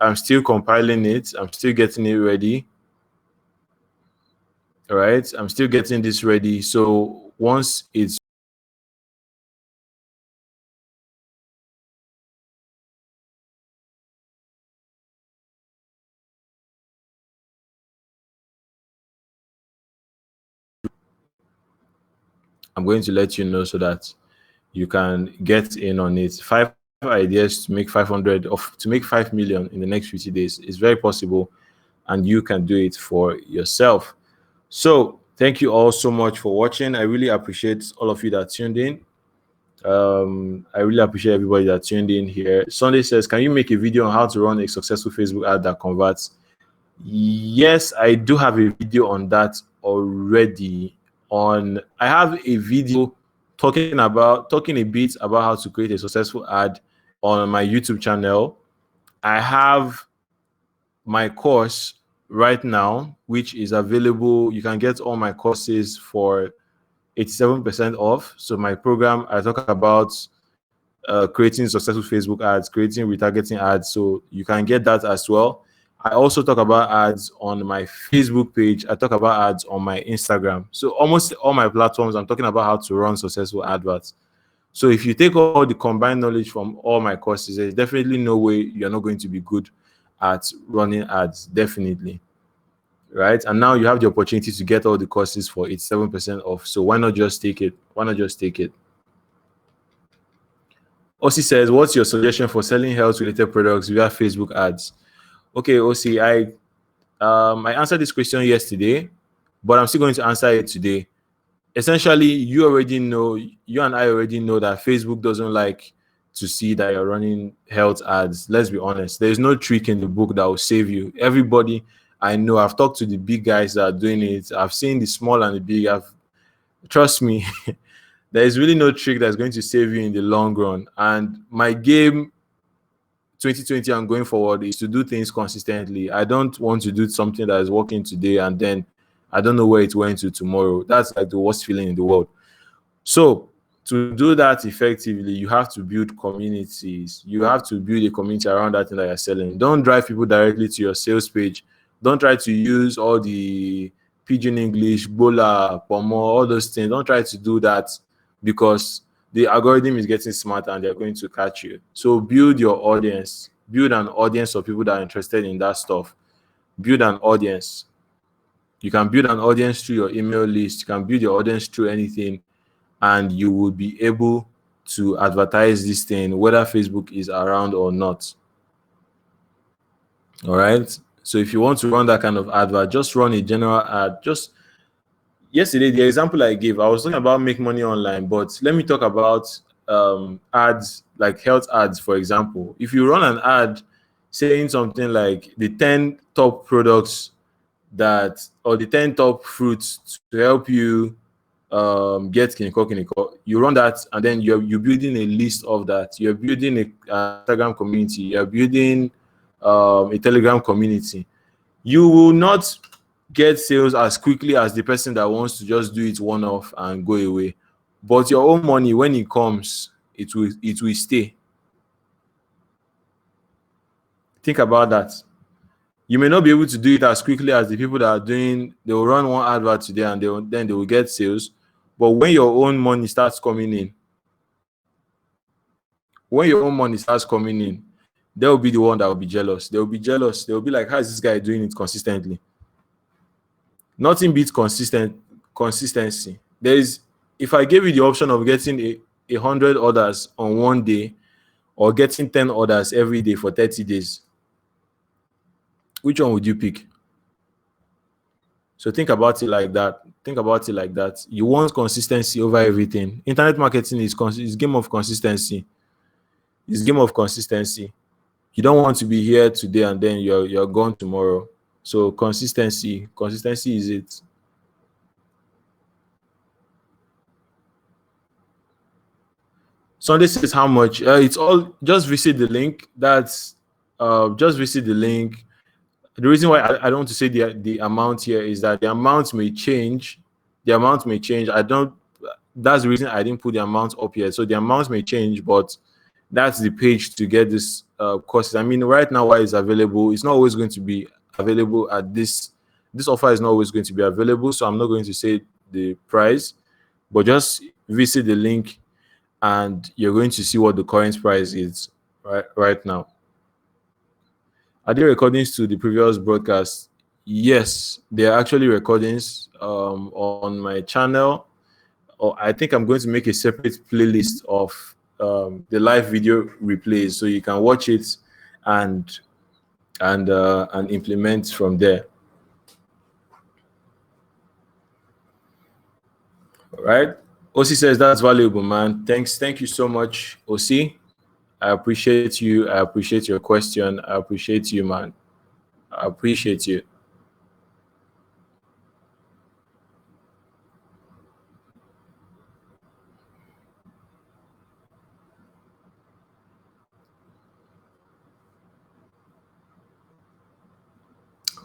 I'm still compiling it. I'm still getting it ready. All right, I'm still getting this ready. So once it's I'm going to let you know so that you can get in on it. 5 ideas to make 500 of to make 5 million in the next 50 days is very possible, and you can do it for yourself. So thank you all so much for watching. I really appreciate all of you that tuned in. I really appreciate everybody that tuned in here. Sunday says, can you make a video on how to run a successful Facebook ad that converts? Yes, I do have a video on that already. I have a video talking a bit about how to create a successful ad on my YouTube channel. I have my course right now, which is available. You can get all my courses for 87% off. So my program, I talk about creating successful Facebook ads, creating retargeting ads. So you can get that as well. I also talk about ads on my Facebook page. I talk about ads on my Instagram. So almost all my platforms, I'm talking about how to run successful adverts. So if you take all the combined knowledge from all my courses, there's definitely no way you're not going to be good at running ads. Definitely. Right. And now you have the opportunity to get all the courses for 87% off. So why not just take it? Why not just take it? Osi says, what's your suggestion for selling health-related products via Facebook ads? Okay, Osi, I answered this question yesterday, but I'm still going to answer it today. Essentially, you and I already know that Facebook doesn't like to see that you're running health ads. Let's be honest. There's no trick in the book that will save you. Everybody I know, I've talked to the big guys that are doing it. I've seen the small and the big. Trust me, there is really no trick that's going to save you in the long run. And my game 2020 and going forward is to do things consistently. I don't want to do something that is working today and then I don't know where it's going to tomorrow. That's like the worst feeling in the world. So to do that effectively, you have to build communities. You have to build a community around that thing that you're selling. Don't drive people directly to your sales page. Don't try to use all the pidgin English, Bola, Pomo, all those things. Don't try to do that because the algorithm is getting smarter and they're going to catch you. So build your audience. Build an audience of people that are interested in that stuff. Build an audience. You can build an audience through your email list. You can build your audience through anything, and you will be able to advertise this thing, whether Facebook is around or not. All right. So if you want to run that kind of advert, just run a general ad. Just yesterday, the example I gave, I was talking about make money online, but let me talk about ads, like health ads, for example. If you run an ad saying something like the 10 top products or the 10 top fruits to help you get kiniko, you run that, and then you're building a list of that. You're building a Instagram community. You're building a Telegram community. You will not get sales as quickly as the person that wants to just do it one-off and go away. But your own money, when it comes, it will stay. Think about that. You may not be able to do it as quickly as the people that are doing. They will run one advert today and then they will get sales. But when your own money starts coming in, they'll be the one that will be jealous. They'll be jealous. They'll be like, how is this guy doing it consistently? Nothing beats consistency. If I gave you the option of getting 100 orders on one day or getting 10 orders every day for 30 days, which one would you pick? So think about it like that. Think about it like that. You want consistency over everything. Internet marketing is game of consistency. It's game of consistency. You don't want to be here today and then you're gone tomorrow. So consistency is it. Sunday says how much? It's all, just visit the link. That's just visit the link. The reason why I don't want to say the amount here is that the amount may change. The amount may change. That's the reason I didn't put the amount up here. So the amount may change, but that's the page to get this courses. I mean, right now, why it's available, it's not always going to be available at this offer is not always going to be available. So I'm not going to say the price, but just visit the link and you're going to see what the current price is right now. Are there recordings to the previous broadcast? Yes, there are actually recordings on my channel. Or I think I'm going to make a separate playlist of the live video replays, so you can watch it and implement from there. All right. Osi says that's valuable, man. Thank you so much, Osi. I appreciate you. I appreciate your question. I appreciate you, man. I appreciate you.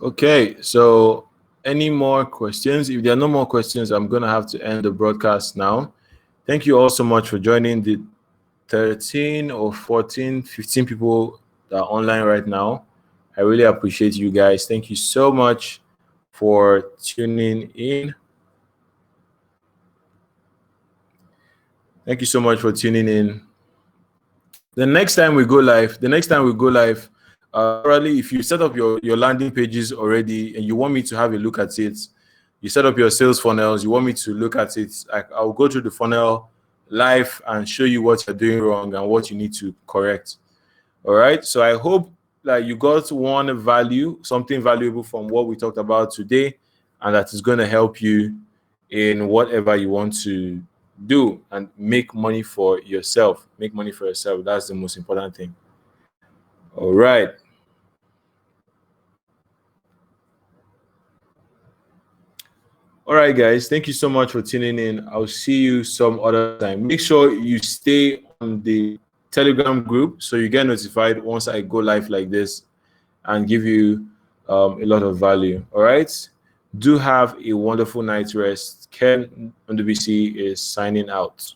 Okay, so any more questions? If there are no more questions, I'm going to have to end the broadcast now. Thank you all so much for joining the 13 or 14, 15 people that are online right now. I really appreciate you guys. Thank you so much for tuning in. Thank you so much for tuning in. The next time we go live, probably if you set up your landing pages already and you want me to have a look at it, you set up your sales funnels, you want me to look at it, I'll go through the funnel live and show you what you're doing wrong and what you need to correct. All right. So I hope that you got something valuable from what we talked about today, and that is going to help you in whatever you want to do and make money for yourself. Make money for yourself. That's the most important thing. All right. All right, guys. Thank you so much for tuning in. I'll see you some other time. Make sure you stay on the Telegram group so you get notified once I go live like this and give you a lot of value. All right. Do have a wonderful night's rest. Ken on the BC is signing out.